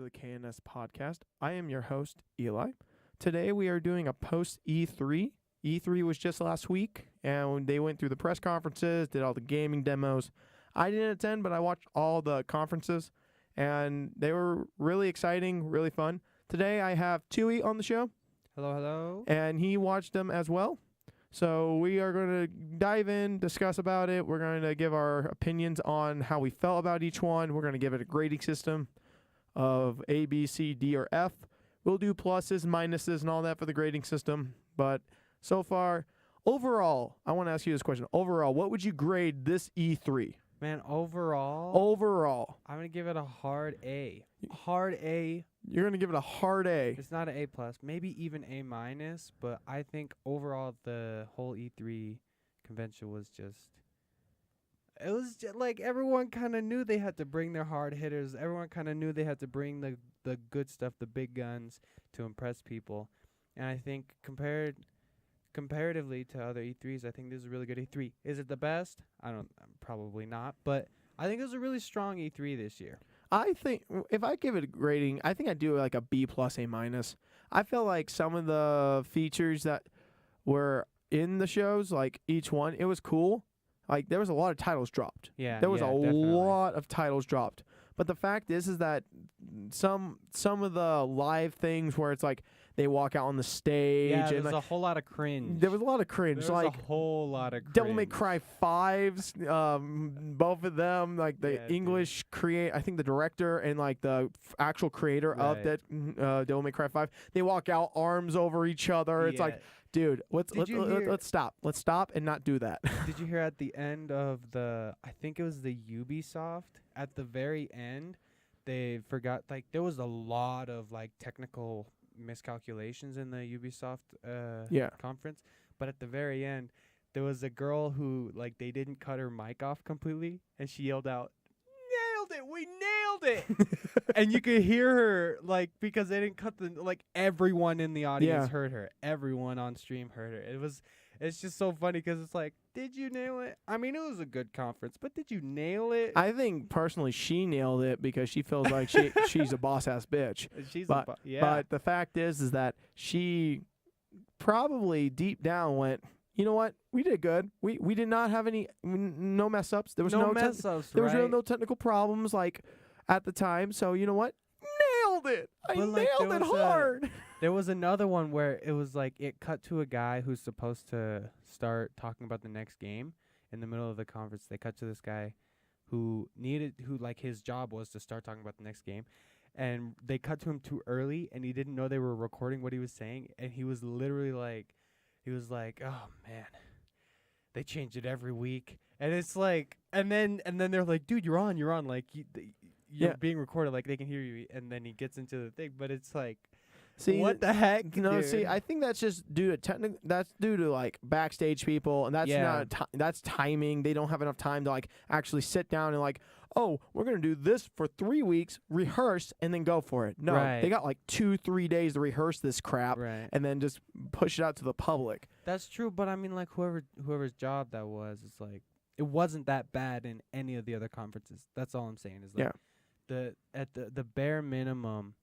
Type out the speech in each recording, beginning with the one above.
the KNS podcast. I am your host, Eli. Today we are doing a post E3. E3 was just last week, and they went through the press conferences, did all the gaming demos. I didn't attend, but I watched all the conferences, and they were really exciting, really fun. Today I have Tui on the show. Hello. And he watched them as well. So we are going to dive in, discuss about it. We're going to give our opinions on how we felt about each one. We're going to give it a grading system of A, B, C, D, or F. We'll do pluses, minuses, and all that for the grading system. But so far, overall, I want to ask you this question. Overall, what would you grade this E3? Man, overall, I'm going to give it a hard A. Hard A. You're going to give it a hard A. It's not an A+, maybe even A-, but I think overall the whole E3 convention was just like everyone kind of knew they had to bring their hard hitters. Everyone kind of knew they had to bring the good stuff, the big guns to impress people. And I think comparatively to other E3s, I think this is a really good E3. Is it the best? Probably not, but I think it was a really strong E3 this year. I think if I give it a grading, I think I'd do like a B+, A-. I feel like some of the features that were in the shows, like each one, it was cool. Like there was a lot of titles dropped. Yeah, there was a definitely. lot of titles dropped. But the fact is that some of the live things where it's like they walk out on the stage. Yeah, and there's like, a whole lot of cringe. There was a lot of cringe. There was like a whole lot of cringe. Devil May Cry 5s, both of them, like the English I think the director and like the actual creator of that Devil May Cry 5, they walk out arms over each other. It's like, dude, let's stop. Let's stop and not do that. Did you hear at the end of I think it was the Ubisoft, at the very end, they forgot, like there was a lot of like technical miscalculations in the Ubisoft conference, but at the very end there was a girl who like they didn't cut her mic off completely and she yelled out, "Nailed it, we nailed it." And you could hear her, like, because they didn't cut everyone in the audience heard her, everyone on stream heard her. It's just so funny because it's like, did you nail it? I mean, it was a good conference, but did you nail it? I think personally she nailed it because she feels like she's a boss ass bitch. But the fact is that she probably deep down went, you know what? We did good. We did not have no mess ups. There was no mess ups. There was really no technical problems like at the time. So you know what? Nailed it. I nailed it hard. There was another one where it was like it cut to a guy who's supposed to start talking about the next game in the middle of the conference. They cut to this guy who his job was to start talking about the next game, and they cut to him too early, and he didn't know they were recording what he was saying, and he was literally like, "Oh man, they change it every week," and it's like, and then they're like, "Dude, you're on, like you're being recorded, like they can hear you," and then he gets into the thing, but it's like. See what the heck? No, dude? See, I think that's just due to that's due to like backstage people, and that's not that's timing. They don't have enough time to like actually sit down and like, oh, we're gonna do this for 3 weeks, rehearse, and then go for it. No, they got like 2-3 days to rehearse this crap, and then just push it out to the public. That's true, but I mean, like whoever's job that was, it's like it wasn't that bad in any of the other conferences. That's all I'm saying. Is like the bare minimum.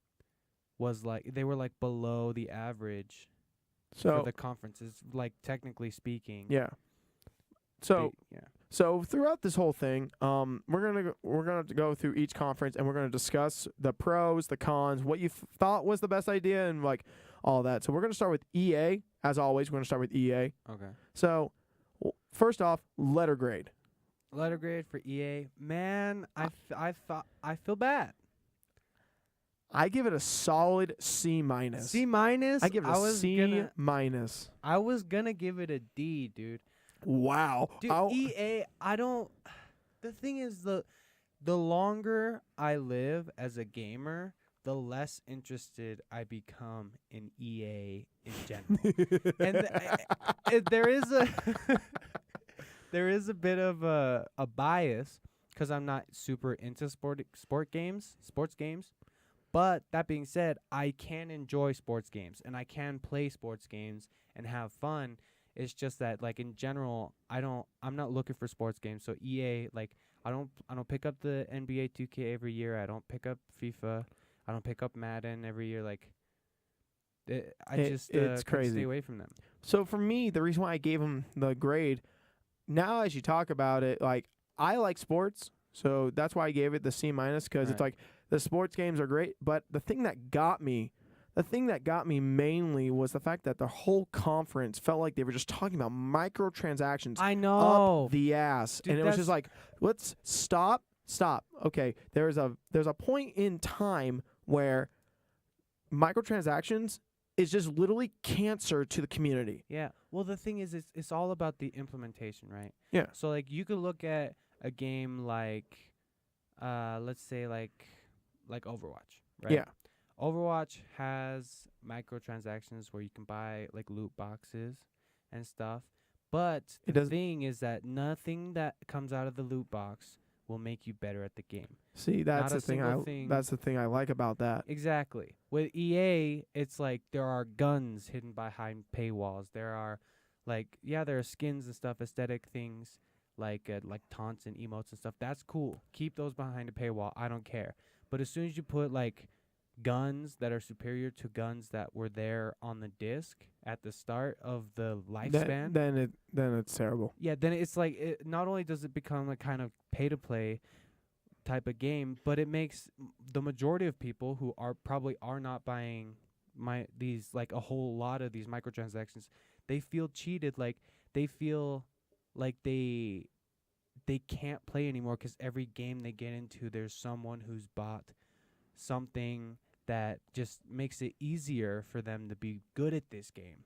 Was like they were like below the average for the conferences, like technically speaking. Yeah. So throughout this whole thing, we're gonna go through each conference and we're gonna discuss the pros, the cons, what you thought was the best idea, and like all that. So we're gonna start with EA as always. We're gonna start with EA. Okay. So first off, letter grade. Letter grade for EA, man. I feel bad. I give it a solid C-. C-? I give it a C-. I was gonna give it a D, dude. Wow. Dude, EA, the thing is, the longer I live as a gamer, the less interested I become in EA in general. And there is a bit of a bias because I'm not super into sports games. But that being said, I can enjoy sports games and I can play sports games and have fun. It's just that, like, in general, I'm not looking for sports games. So EA, like, I don't pick up the NBA 2K every year. I don't pick up FIFA. I don't pick up Madden every year. Like, It's couldn't crazy. stay away from them. So for me, the reason why I gave him the grade, now as you talk about it, like I like sports, so that's why I gave it the C minus because it's Right. like the sports games are great, but the thing that got me mainly was the fact that the whole conference felt like they were just talking about microtransactions I know. up the ass, Dude, and it was just that's- like, let's stop. Okay, there's a point in time where microtransactions is just literally cancer to the community. Yeah. Well, the thing is, it's all about the implementation, right? Yeah. So like you could look at a game like, let's say like Overwatch, right? Yeah. Overwatch has microtransactions where you can buy like loot boxes and stuff. But It the does- thing is that nothing that comes out of the loot box will make you better at the game. See, that's Not a the thing. single thing. That's the thing I like about that. Exactly. With EA, it's like there are guns hidden behind paywalls. There are there are skins and stuff, aesthetic things like taunts and emotes and stuff. That's cool. Keep those behind a paywall. I don't care. But as soon as you put like guns that are superior to guns that were there on the disc at the start of the lifespan, Then it's terrible. yeah, then it's like not only does it become a kind of pay to play type of game, but it makes the majority of people who are not buying these like a whole lot of these microtransactions, they feel cheated. Like they feel like they can't play anymore because every game they get into, there's someone who's bought something that just makes it easier for them to be good at this game.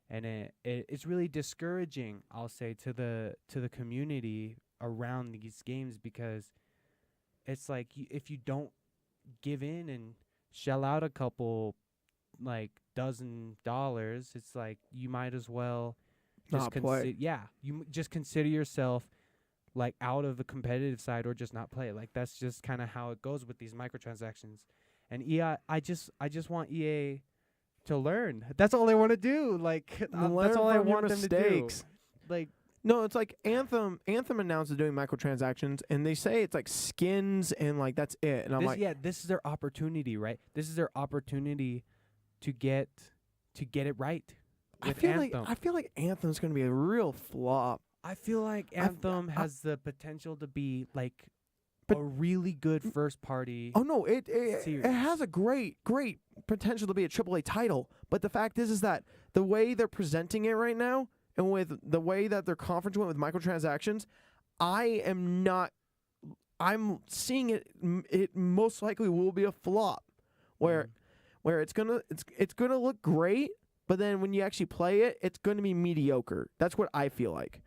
And it's really discouraging, I'll say, to the community around these games, because it's like if you don't give in and shell out a couple like $12, it's like you might as well just Not play. just consider yourself like out of the competitive side or just not play. Like that's just kind of how it goes with these microtransactions. And EA, I just want EA to learn. That's all I want to do. Like that's all I want them to do. Like No, it's like Anthem. Anthem announced they're doing microtransactions, and they say it's like skins and like that's it. And I'm like, this is their opportunity, right? This is their opportunity to get it right with Anthem. I feel like Anthem's gonna be a real flop. I feel like Anthem has the potential to be like But- a really good first party. Oh no, it Series. has a great potential to be a AAA title. But the fact is that the way they're presenting it right now, and with the way that their conference went with microtransactions, I'm seeing it. It most likely will be a flop, where it's gonna look great, but then when you actually play it, it's gonna be mediocre. That's what I feel like.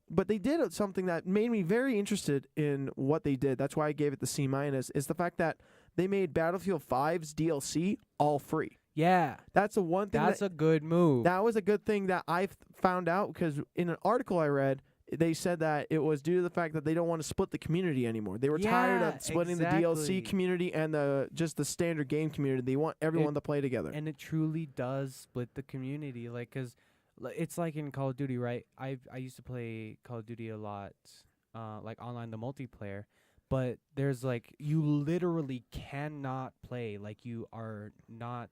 But they did something that made me very interested in what they did. That's why I gave it the C minus. Is the fact that they made Battlefield 5's DLC all free. Yeah, That's the one thing. that's a good move. That was a good thing that I found out, because in an article I read, they said that it was due to the fact that they don't want to split the community anymore. They were tired Yeah, of splitting the exactly. DLC community and just the standard game community. They want everyone to play together. And it truly does split the community, like, 'cause it's like in Call of Duty, right? I used to play Call of Duty a lot, like online, the multiplayer. But there's like, you literally cannot play. Like, you are not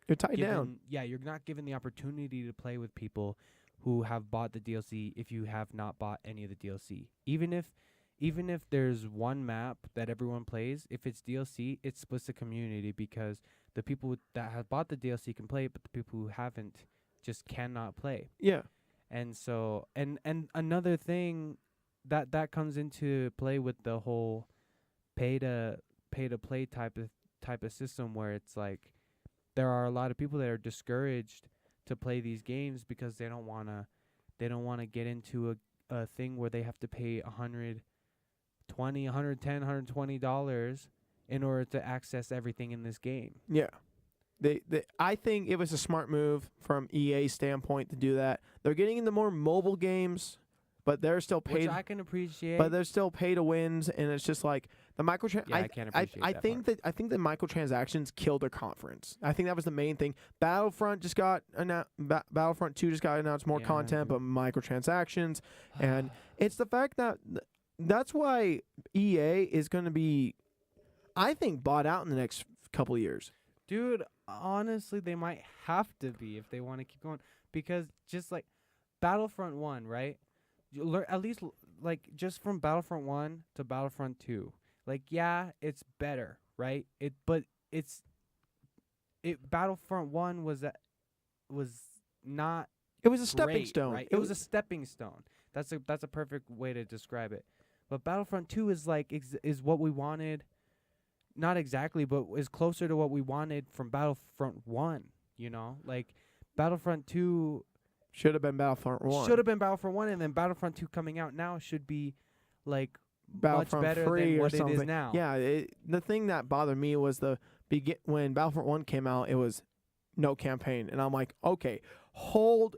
You're tied down. given, yeah, you're not given the opportunity to play with people who have bought the DLC if you have not bought any of the DLC. Even if there's one map that everyone plays, if it's DLC, it splits the community, because the people that have bought the DLC can play, but the people who haven't just cannot play. Yeah. And so and another thing that comes into play with the whole pay to play type of system, where it's like there are a lot of people that are discouraged to play these games because they don't want to get into a thing where they have to pay $120, $110, $120 in order to access everything in this game. Yeah. I think it was a smart move from EA's standpoint to do that. They're getting into more mobile games, but they're still paid. Which I can appreciate. But they're still pay to wins, and it's just like the microtransactions. Yeah, I can't appreciate I that think part. I think the microtransactions killed their conference. I think that was the main thing. Battlefront just got Battlefront 2 just got announced more Yeah, content, dude. but microtransactions, and it's the fact that that's why EA is going to be, I think, bought out in the next couple of years. Dude, honestly, they might have to be if they want to keep going, because just like Battlefront 1, right? You learn at least like just from Battlefront 1 to Battlefront 2. Like yeah, it's better, right? Battlefront 1 was not It was a stepping great, stone. right? It was a stepping stone. That's a perfect way to describe it. But Battlefront 2 is like is what we wanted. Not exactly, but is closer to what we wanted from Battlefront 1, you know? Like Battlefront 2 should have been Battlefront 1. should have been Battlefront 1, and then Battlefront 2 coming out now should be like Battlefront much better 3 than or what it something. is now. Yeah, the thing that bothered me was when Battlefront 1 came out, it was no campaign, and I'm like, okay, hold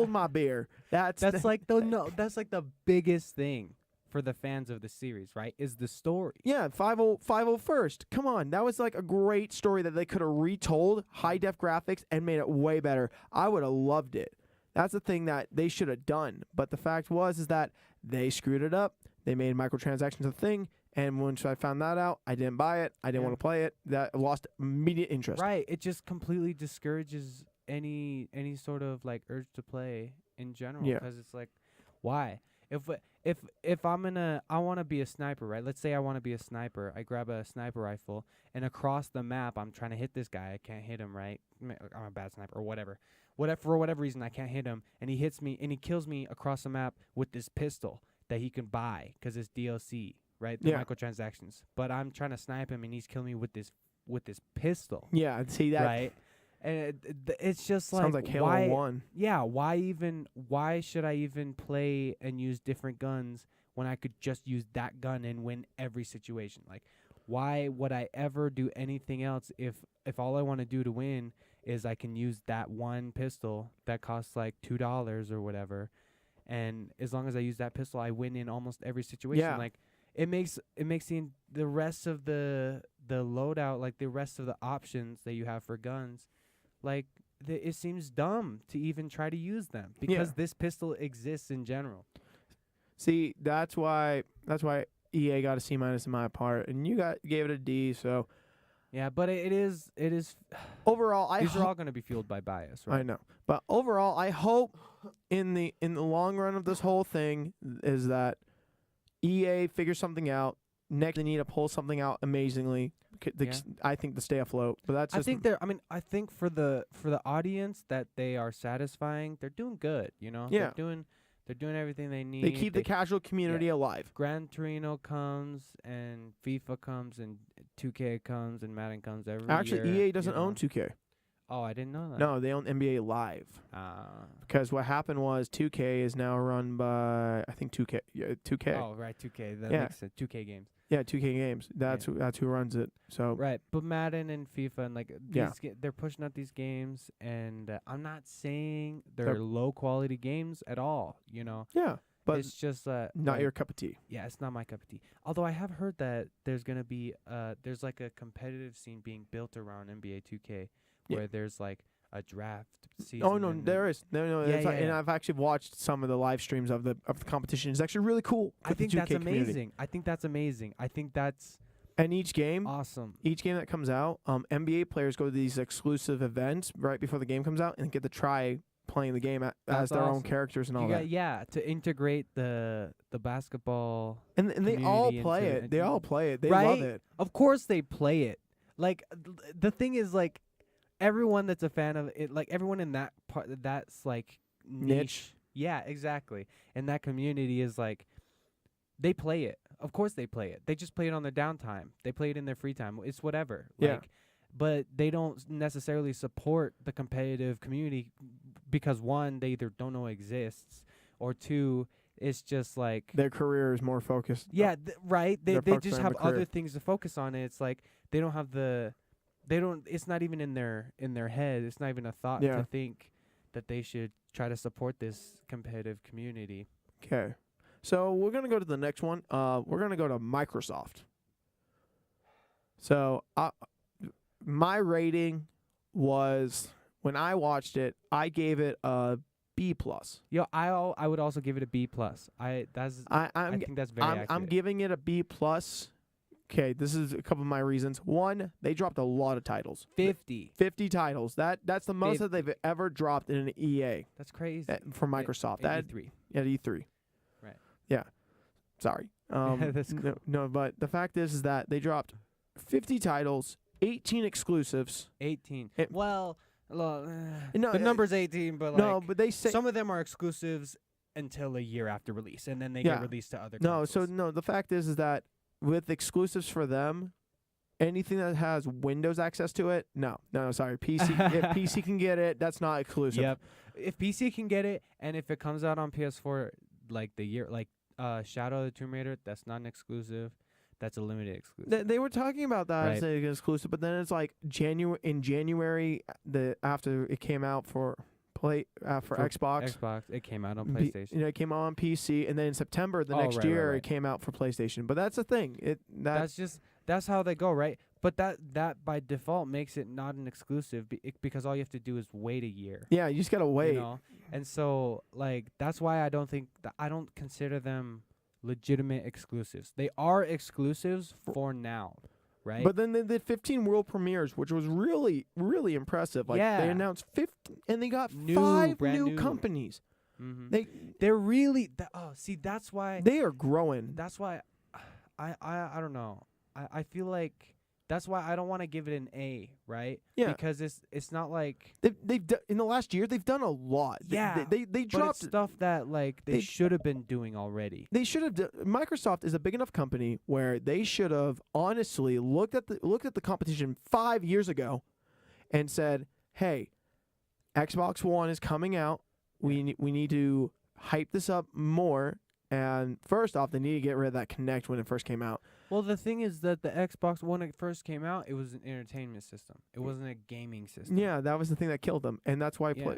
my beer. That's like the biggest thing for the fans of the series, right? Is the story. Yeah, 5051st. Come on, that was like a great story that they could have retold, high def graphics, and made it way better. I would have loved it. That's the thing that they should have done. But the fact is that they screwed it up. They made microtransactions a thing, and once I found that out, I didn't buy it. I didn't want to play it. That lost immediate interest. Right. It just completely discourages any sort of like urge to play in general. Yeah. Because it's like, why? If I want to be a sniper, right? Let's say I want to be a sniper. I grab a sniper rifle, and across the map, I'm trying to hit this guy. I can't hit him, right? I'm a bad sniper or whatever. For whatever reason, I can't hit him, and he hits me, and he kills me across the map with this pistol that he can buy because it's DLC, right? The microtransactions. But I'm trying to snipe him, and he's killing me with this pistol. Yeah, see that. Right? And it's just sounds like Halo why, 1. Yeah, why should I even play and use different guns when I could just use that gun and win every situation? Like, why would I ever do anything else if all I want to do to win is I can use that one pistol that costs like $2 or whatever, and as long as I use that pistol, I win in almost every situation. Yeah. Like, it makes the rest of the loadout, like the rest of the options that you have for guns, like it seems dumb to even try to use them because this pistol exists in general. See, that's why EA got a C- in my part, and you gave it a D. So yeah, but it is overall, these are all going to be fueled by bias, right? I know, but overall, I hope in the long run of this whole thing is that EA figures something out. Next, they need to pull something out amazingly. I think to stay afloat, but that's just. I think for the audience that they are satisfying, they're doing good. You know, Yeah. They're doing everything they need. They keep the casual community alive. Gran Torino comes and FIFA comes and 2K comes and Madden comes every Actually, year. EA doesn't own 2K. Oh, I didn't know that. No, they own NBA Live. Because what happened was 2K is now run by I think 2K. Yeah, 2K. Oh, right, 2K. That makes sense. 2K games. Yeah, 2K Games. That's who runs it. So right, but Madden and FIFA and like they're pushing out these games, and I'm not saying they're low quality games at all. You know. Yeah, but it's just not your cup of tea. Yeah, it's not my cup of tea. Although I have heard that there's gonna be there's like a competitive scene being built around NBA 2K where there's like a draft season. Oh no, there is. No. And I've actually watched some of the live streams of the competition. It's actually really cool. I think that's amazing. I think that's and each game awesome. Each game that comes out, NBA players go to these exclusive events right before the game comes out and get to try playing the game as their own characters and all that. Yeah, to integrate the basketball and they all play it. They all play it. They love it. Of course they play it. Like the thing is like everyone that's a fan of it, like everyone in that part, that's like niche. Yeah, exactly. And that community is like, they play it. Of course they play it. They just play it on their downtime. They play it in their free time. It's whatever. Like, but they don't necessarily support the competitive community because one, they either don't know it exists, or two, it's just like their career is more focused. Yeah, right. They just have other things to focus on. And it's like they don't have it's not even in their head. It's not even a thought to think that they should try to support this competitive community. Okay. So we're going to go to the next one. We're going to go to Microsoft. So my rating was, when I watched it, I gave it a B+. Yo, I would also give it a B+. I think that's very accurate. I'm giving it a B+ okay, this is a couple of my reasons. One, they dropped a lot of titles. 50. 50 titles. That's the most that they've ever dropped in an EA That's crazy. from Microsoft. At E3. At E3. Right. Yeah. Sorry. That's cool. No, but the fact is that they dropped 50 titles, 18 exclusives. 18. It- Well, No, the number's 18, but like no, but they say some of them are exclusives until a year after release, and then they Yeah. get released to other no. consoles. So no, the fact is that with exclusives for them, anything that has Windows access to it, no, sorry, PC. If PC can get it, that's not exclusive. Yep. If PC can get it, and if it comes out on PS4, like the year, like Shadow of the Tomb Raider, that's not an exclusive. That's a limited exclusive. They were talking about that as Right. an exclusive, but then it's like January, after it came out for Xbox. Xbox. It came out on P- PlayStation. it came out on PC, and then in September the next right, year right. it came out for PlayStation. But that's the thing. That's how they go, right? But that by default makes it not an exclusive because all you have to do is wait a year. Yeah, you just gotta wait. You know? And so like that's why I don't consider them legitimate exclusives. They are exclusives for now, right? But then they did 15 world premieres, which was really, really impressive. Like Yeah. they announced 15, and they got New, 5 brand new new. companies. Mhm. They're really see that's why they are growing. that's why I don't know. I feel like that's why I don't want to give it an A, right? Yeah. Because it's not like They've in the last year they've done a lot. Yeah, they but dropped it's stuff that like they they- should have been doing already. They should have. Microsoft is a big enough company where they should have honestly looked at the competition 5 years ago, and said, "Hey, Xbox One is coming out. We need to hype this up more." And first off, they need to get rid of that Kinect when it first came out. Well, the thing is that the Xbox when it first came out, it was an entertainment system. It wasn't a gaming system. Yeah, that was the thing that killed them, and that's why. Yeah.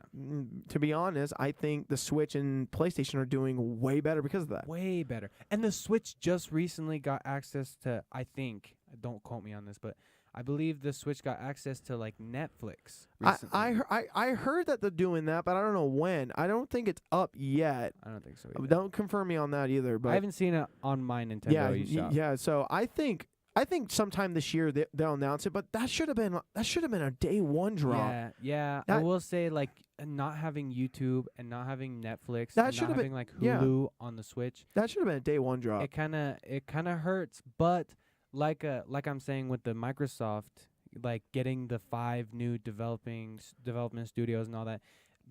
To be honest, I think the Switch and PlayStation are doing way better because of that. Way better. And the Switch just recently got access to, I think, don't quote me on this, but I believe the Switch got access to like Netflix recently. I heard that they're doing that, but I don't know when. I don't think it's up yet. I don't think so either. Don't confirm me on that either. But I haven't seen it on my Nintendo yeah, eShop. yeah. So I think sometime this year they'll announce it. But that should have been a day one drop. Yeah. I That- will say like not having YouTube and not having Netflix That and should not have been- having like yeah. Hulu on the Switch. That should have been a day one drop. It kind of hurts, but like I'm saying with the Microsoft, like getting the 5 new development studios and all that,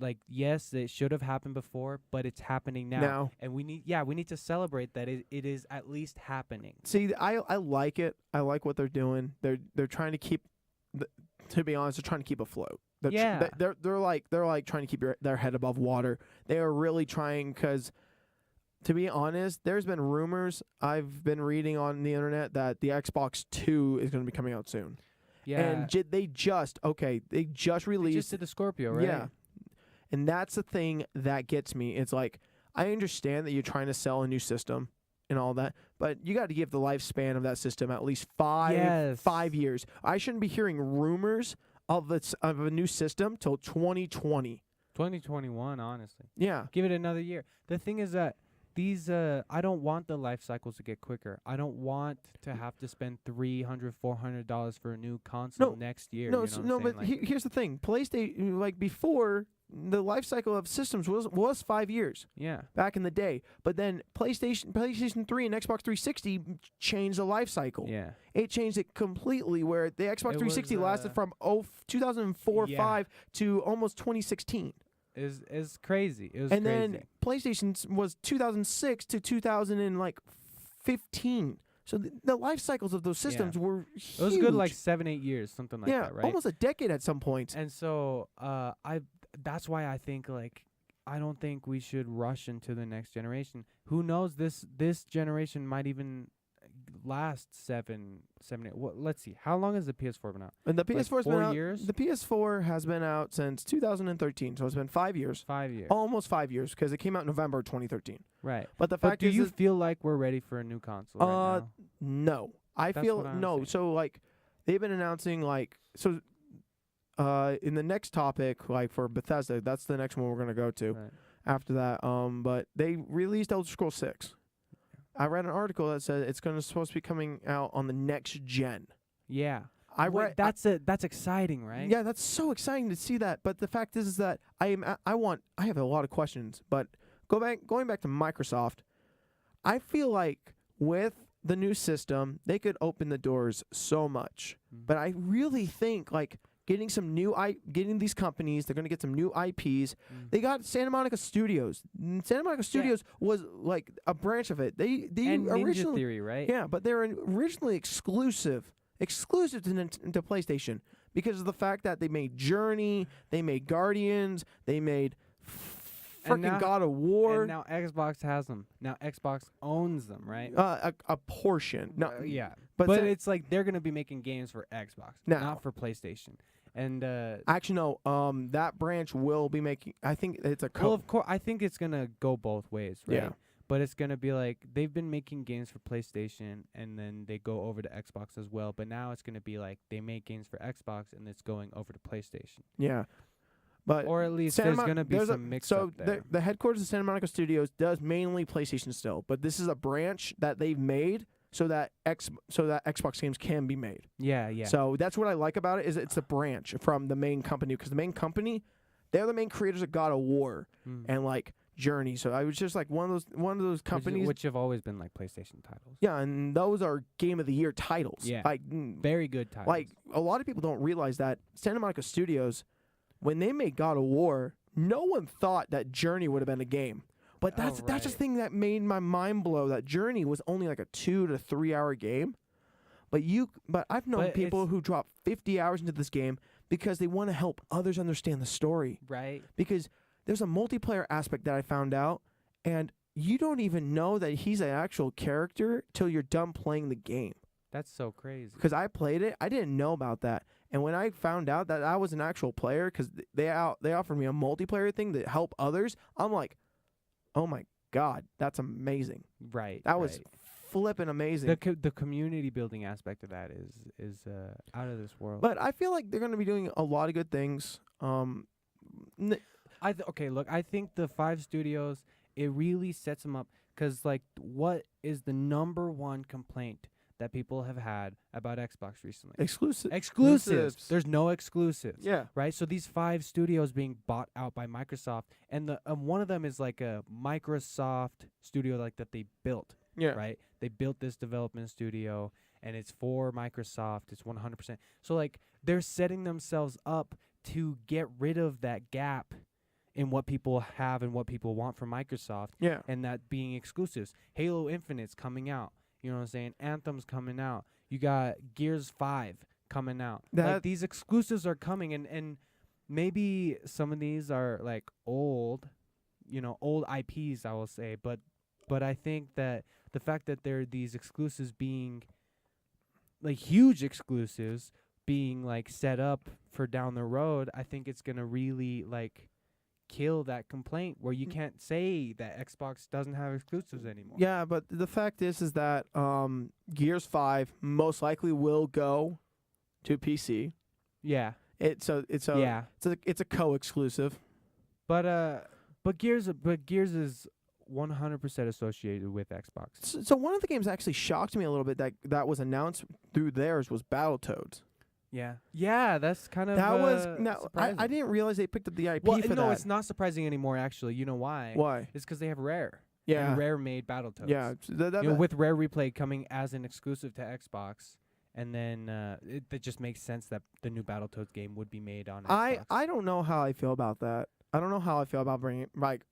like yes, it should have happened before, but it's happening now. And we need to celebrate that it is at least happening. See, I like it. I like what they're doing. They're trying to keep. To be honest, they're trying to keep afloat. They're like trying to keep their head above water. They are really trying because. To be honest, there's been rumors I've been reading on the internet that the Xbox 2 is going to be coming out soon. Yeah. And they just They released. just did the Scorpio, right? Yeah. And that's the thing that gets me. It's like, I understand that you're trying to sell a new system and all that, but you got to give the lifespan of that system at least 5 years. I shouldn't be hearing rumors of a new system till 2020. 2021, honestly. Yeah. Give it another year. The thing is that these I don't want the life cycles to get quicker. I don't want to have to spend $300-$400 for a new console next year. No, you know what I'm but saying? here's the thing. PlayStation, like before, the life cycle of systems was 5 years. Yeah. Back in the day. But then PlayStation 3 and Xbox 360 changed the life cycle. Yeah. It changed it completely where the Xbox 360 lasted from 2004 Yeah. 5 to almost 2016. Is crazy. It was And crazy. then PlayStation was 2006 to 2015. So the life cycles of those systems were huge. it was good like 7-8 years, something like that, right? Almost a decade at some point. And so that's why I think like I don't think we should rush into the next generation. Who knows, this generation might even last 7, 8. Let's see. How long has the PS4 been out? And the PS4's been 4 out. years? The PS4 has been out since 2013, so it's been 5 years. 5 years. Almost 5 years because it came out in November 2013. Right. But the But fact do is, you feel like we're ready for a new console right now? no. I That's feel what I'm no. saying. So like they've been announcing like so. In the next topic, like for Bethesda, that's the next one we're gonna go to Right. after that. But they released Elder Scrolls 6 I read an article that said it's supposed to be coming out on the next gen. Yeah. I Wait, read that's exciting, right? Yeah, that's so exciting to see that. But the fact is that I have a lot of questions. But going back to Microsoft, I feel like with the new system, they could open the doors so much. But I really think like getting these companies, they're gonna get some new IPs. They got Santa Monica Studios. Santa Monica Studios was like a branch of it. They and originally Ninja Theory, right? yeah, but they were originally exclusive to PlayStation because of the fact that they made Journey, they made Guardians, they made freaking God of War. And now Xbox has them. Now Xbox owns them, right? A portion. No, Yeah. but It's like they're gonna be making games for Xbox, not for PlayStation. And actually, no. That branch will be making. I think it's a. well, of course, I think it's gonna go both ways, right? Yeah. But it's gonna be like they've been making games for PlayStation, and then they go over to Xbox as well. But now it's gonna be like they make games for Xbox, and it's going over to PlayStation. Yeah. But Or at least Santa there's going to be some mix up there. So the headquarters of Santa Monica Studios does mainly PlayStation still, but this is a branch that they've made so that Xbox games can be made. Yeah, yeah. So that's what I like about it is it's a branch from the main company because the main company, they're the main creators of God of War and like Journey. So I was just like one of those companies which have always been like PlayStation titles. Yeah, and those are Game of the Year titles. Yeah. Like very good titles. Like a lot of people don't realize that Santa Monica Studios, when they made God of War, no one thought that Journey would have been a game. But that's the thing that made my mind blow. That Journey was only like a 2 to 3 hour game. But I've known people who drop 50 hours into this game because they want to help others understand the story. Right. Because there's a multiplayer aspect that I found out, and you don't even know that he's an actual character till you're done playing the game. That's so crazy. Because I played it, I didn't know about that. And when I found out that I was an actual player, because they offered me a multiplayer thing to help others, I'm like, oh my God, that's amazing. Right. That was flipping amazing. The community building aspect of that is out of this world. But I feel like they're going to be doing a lot of good things. Okay, look, I think the 5 studios, it really sets them up. Because, like, what is the number one complaint that people have had about Xbox recently? Exclusives. There's no exclusives. Yeah. Right? So these 5 studios being bought out by Microsoft, and the one of them is like a Microsoft studio like that they built. Yeah. Right? They built this development studio, and it's for Microsoft. It's 100%. So, like, they're setting themselves up to get rid of that gap in what people have and what people want from Microsoft. Yeah. And that being exclusives. Halo Infinite's coming out. You know what I'm saying? Anthem's coming out. You got Gears 5 coming out. Like, these exclusives are coming, and maybe some of these are like old IPs, I will say, but I think that the fact that there are these exclusives being like huge exclusives being like set up for down the road, I think it's going to really like kill that complaint where you can't say that Xbox doesn't have exclusives anymore. Yeah, but the fact is that Gears 5 most likely will go to PC. Yeah. It's a co-exclusive. But Gears is 100% associated with Xbox. So one of the games that actually shocked me a little bit that was announced through theirs was Battletoads. Yeah, that's kind of I didn't realize they picked up the IP for that. No, it's not surprising anymore, actually. You know why? Why? It's because they have Rare. Yeah. And Rare made Battletoads. Yeah. With Rare Replay coming as an exclusive to Xbox, and then it just makes sense that the new Battletoads game would be made on Xbox. I don't know how I feel about that. I don't know how I feel about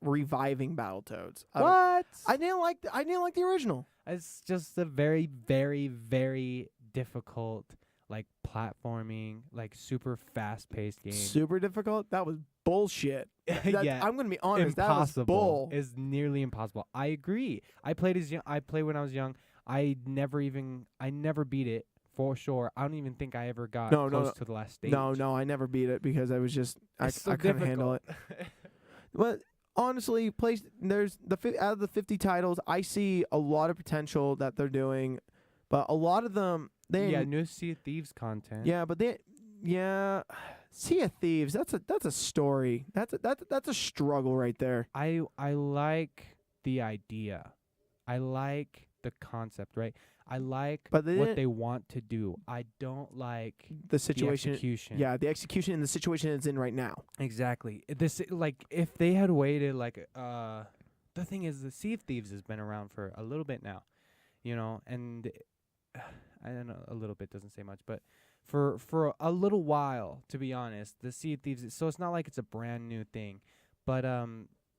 reviving Battletoads. What? I didn't like the original. It's just a very, very, very difficult, like, platforming, like, super fast-paced game. Super difficult? That was bullshit. Yeah, I'm gonna be honest. impossible. That was bull. It's nearly impossible. I agree. I played when I was young. I never beat it for sure. I don't even think I ever got close to the last stage. No, I never beat it because I was just I couldn't handle it. But honestly, out of the 50 titles, I see a lot of potential that they're doing, but a lot of them new Sea of Thieves content. Sea of Thieves. That's a story. That's a struggle right there. I like the idea. I like the concept, right? I like But they what didn't- they want to do. I don't like the situation. the execution. Yeah, the execution and the situation it's in right now. Exactly. This like if they had waited like the thing is the Sea of Thieves has been around for a little bit now, and I don't know, a little bit doesn't say much, but for a little while, to be honest, the Sea of Thieves, so it's not like it's a brand new thing, but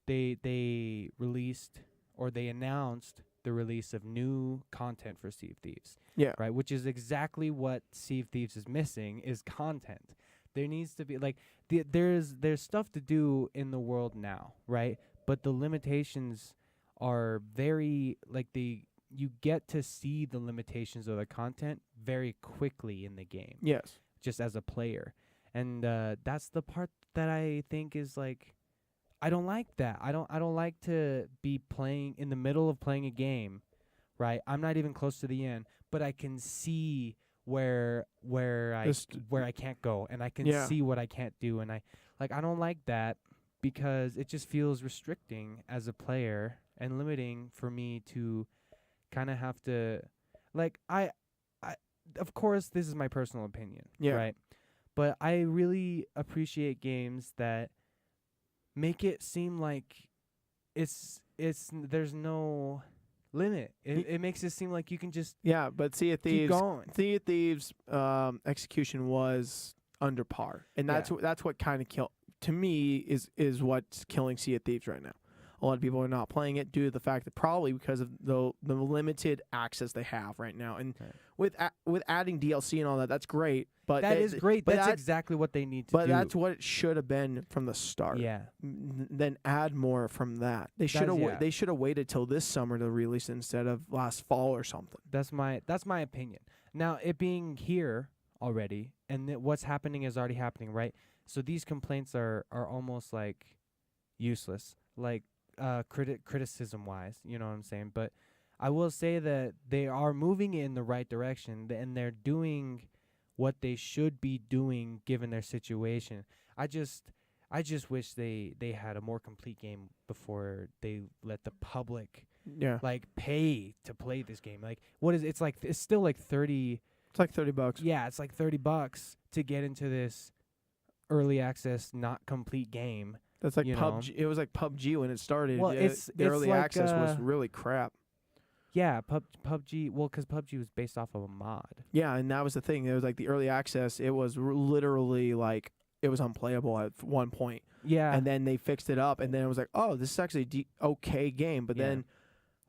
they released or they announced the release of new content for Sea of Thieves. Yeah. Right, which is exactly what Sea of Thieves is missing is content. There needs to be like there's stuff to do in the world now, right? But the limitations are very like you get to see the limitations of the content very quickly in the game, Yes. just as a player. And that's the part that I think is like I don't like that. I don't like to be playing in the middle of playing a game, right? I'm not even close to the end, but I can see where I can't go, and I can Yeah. see what I can't do, and I don't like that because it just feels restricting as a player and limiting for me to kind of have to like I of course this is my personal opinion, Yeah. right? But I really appreciate games that make it seem like it's there's no limit. It makes it seem like you can just Yeah, but Sea of keep Thieves. going. Sea of Thieves execution was under par, and that's what kind of killed. To me, is what's killing Sea of Thieves right now. A lot of people are not playing it due to the fact that probably because of the limited access they have right now, and Right. with adding DLC and all that, that's great. But That is great. but That's exactly what they need to do. But that's what it should have been from the start. Yeah. Then add more from that. They should have yeah. they should have waited till this summer to release it instead of last fall or something. That's my opinion. Now, it being here already and what's happening is already happening, right? So these complaints are almost like useless, like criticism wise, you know what I'm saying? But I will say that they are moving in the right direction and they're doing what they should be doing given their situation. I just wish they had a more complete game before they let the public Yeah. like pay to play this game. Like what is it's like it's still like 30. It's like $30. Yeah, it's like $30 to get into this early access not complete game. That's like you PUBG. It was like PUBG when it started. Well, the it's early like, access was really crap. Yeah, PUBG, well, cuz PUBG was based off of a mod. Yeah, and that was the thing. It was like the early access. It was literally like it was unplayable at one point. Yeah. And then they fixed it up, and then it was like, oh, this is actually a okay game. But Yeah. then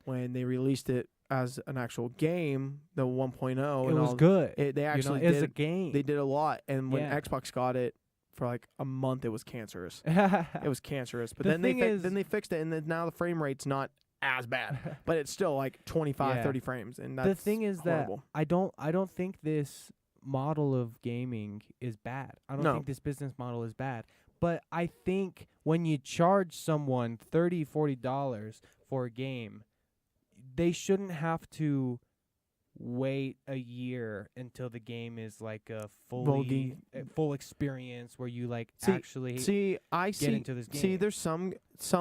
when they released it as an actual game, the 1.0, it and was all, good. they actually it was a did. game. They did a lot, and when Yeah. Xbox got it for like a month, it was cancerous. it It was cancerous. But The then thing is- then they fixed it, and then now the frame rate's not as bad, but it's still like 25, Yeah. 30 frames, and that's The thing is horrible. that I don't think this model of gaming is bad. I don't No. think this business model is bad. But I think when you charge someone $30, $40 for a game, they shouldn't have to wait a year until the game is like a full experience where you like actually I get see. into this game. See, there's some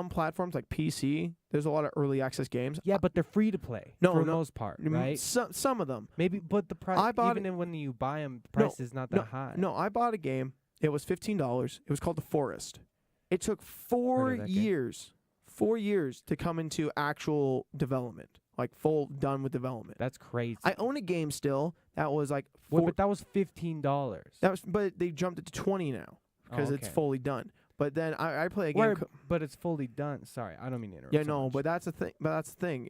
platforms like PC. There's a lot of early access games. Yeah, but they're free to play No, for the no, most part, right? Some of them. Maybe, but the price, I bought even when you buy them, the price is not that high. No, I bought a game. It was $15. It was called The Forest. It took Heard of that game. 4 years to come into actual development, like full done with development. That's crazy. I own a game still that was like But that was $15. but they jumped it to 20 now because it's okay. fully done. But then I play a game. But it's fully done. Sorry, I don't mean to interrupt. Yeah, so no, much. but that's the thing. But that's the thing.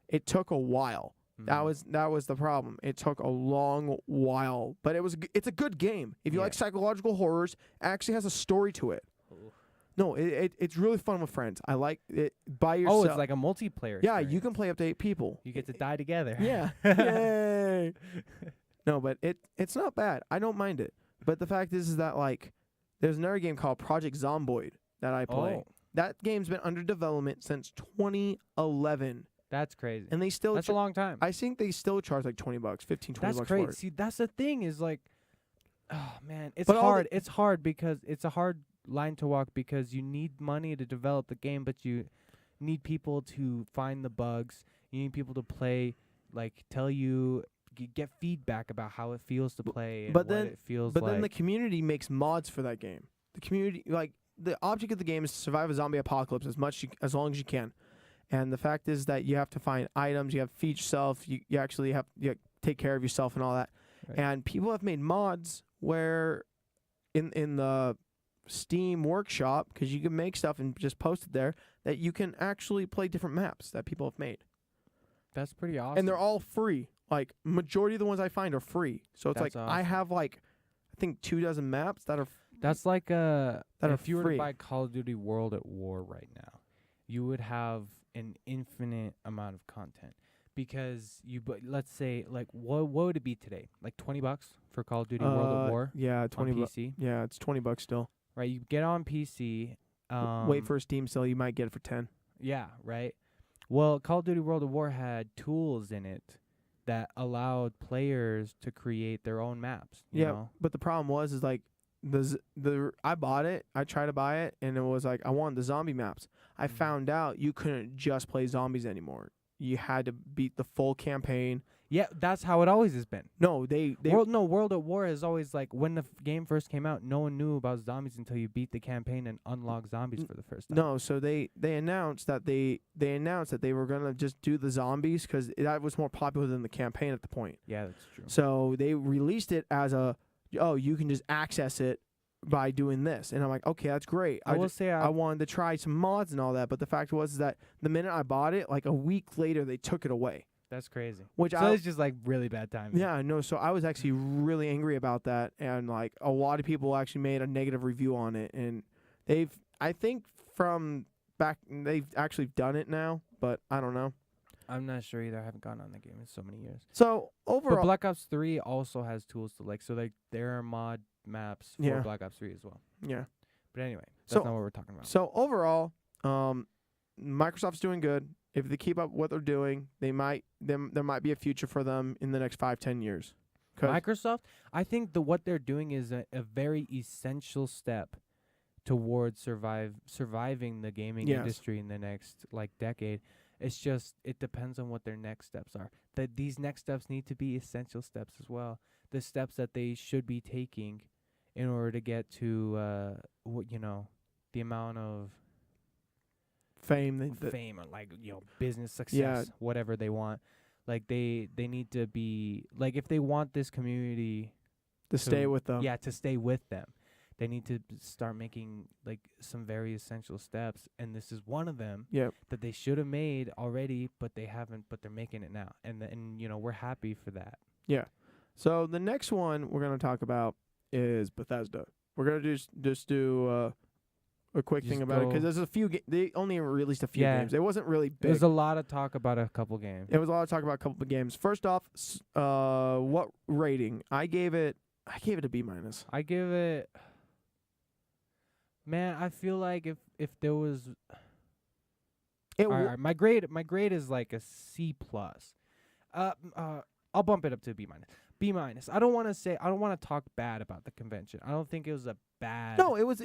It took a while. Mhm. That was the problem. It took a long while, but it's a good game. If you like Yeah. psychological horrors, it actually has a story to it. Oof. No, it's really fun with friends. I like it by yourself. Oh, it's like a multiplayer. yeah, you experience. can play up to 8 people. You get to die together. Yeah, yay! No, but it's not bad. I don't mind it. But the fact is that like there's another game called Project Zomboid that I play. Oh, That game's been under development since 2011, that's crazy. and they still That's a long time. I think they still charge like $20, 15, 20 That's bucks crazy. for it. See, that's the thing is like, oh man, it's But all hard. It's hard because it's a hard line to walk because you need money to develop the game, but you need people to find the bugs. You need people to play, like tell you, get feedback about how it feels to play and but what then- it feels But like. then the community makes mods for that game. The community, like the object of the game is to survive a zombie apocalypse as long as you can. And the fact is that you have to find items, you have to feed yourself, you actually have you take care of yourself and all that. Right. And people have made mods where in the Steam workshop, because you can make stuff and just post it there, that you can actually play different maps that people have made. That's pretty awesome. And they're all free. Like majority of the ones I find are free. So it's That's like I awesome. have like I think 24 maps that are That's like that are if you were free. to buy Call of Duty World at War right now, you would have an infinite amount of content because let's say like what would it be today? Like $20 for Call of Duty World at War Yeah, on 20 bucks. PC, Yeah, it's $20 still. right? You get on PC. Wait for a Steam sale, you might get it for 10. Yeah, right. Well, Call of Duty World at War had tools in it that allowed players to create their own maps. You know? But the problem was like I bought it, I tried to buy it, and it was like I wanted the zombie maps. I found out you couldn't just play zombies anymore. You had to beat the full campaign. Yeah, that's how it always has been. No, they World at War is always like when the game first came out, no one knew about zombies until you beat the campaign and unlock zombies for the first time. No, so they announced that they were gonna just do the zombies because that was more popular than the campaign at the point. Yeah, that's true. So they released it as you can just access it by doing this, and I'm like, okay, that's great. I will say I wanted to try some mods and all that, but the fact was is that the minute I bought it, like a week later, they took it away. that's crazy. Which So it's just like really bad timing. Yeah, no. So I was actually really angry about that, and like a lot of people actually made a negative review on it, and I think from back, they've actually done it now, but I don't know. I'm not sure either. I haven't gone on the game in so many years. So overall, But Black Ops 3 also has tools to so like there are mod maps for Yeah. Black Ops 3 as well. yeah. But anyway, that's So- not what we're talking about. So overall, Microsoft's doing good. If they keep up what they're doing, there might be a future for them in the next 5-10 years. 'Cause- Microsoft, I think what they're doing is a very essential step towards surviving the gaming Yes. industry in the next like decade. It's just it depends on what their next steps are. That these next steps need to be essential steps as well. The steps that they should be taking in order to get to the amount of fame. fame or business success, whatever they want. Like they need to be like if they want this community to stay with them. to stay with them, they need to start making like some very essential steps, and this is one of them Yep. that they should have made already, but they haven't. But they're making it now, and we're happy for that. So the next one we're gonna talk about is Bethesda. We're gonna just do a quick thing Just about it because go- there's a few. They only released a few Yeah. games. It wasn't really big. There's a lot of talk about a couple games. It was a lot of talk about a couple of games. First off, what rating? I gave it a B minus. I give it. Man, I feel like if there was It all right, my grade is like a C plus. I'll bump it up to a B minus. B minus. I don't want to talk bad about the convention. I don't think it was a bad. no, it was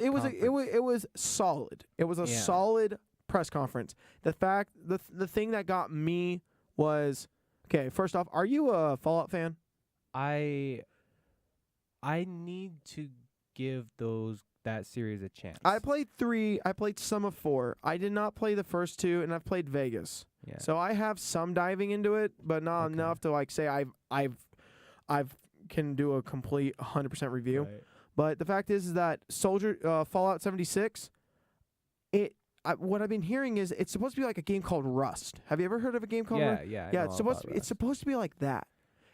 solid. It was a Yeah. solid press conference. The thing that got me was, okay, first off, are you a Fallout fan? I need to give that series a chance. I played 3. I played some of 4. I did not play the first 2, and I've played Vegas. Yeah. So I have some diving into it, but not Okay. enough to like say I've can do a complete 100% review. Right. But the fact is that Fallout 76, what I've been hearing is it's supposed to be like a game called Rust. Have you ever heard of a game called Rust? Yeah. Yeah, it's supposed to be like that,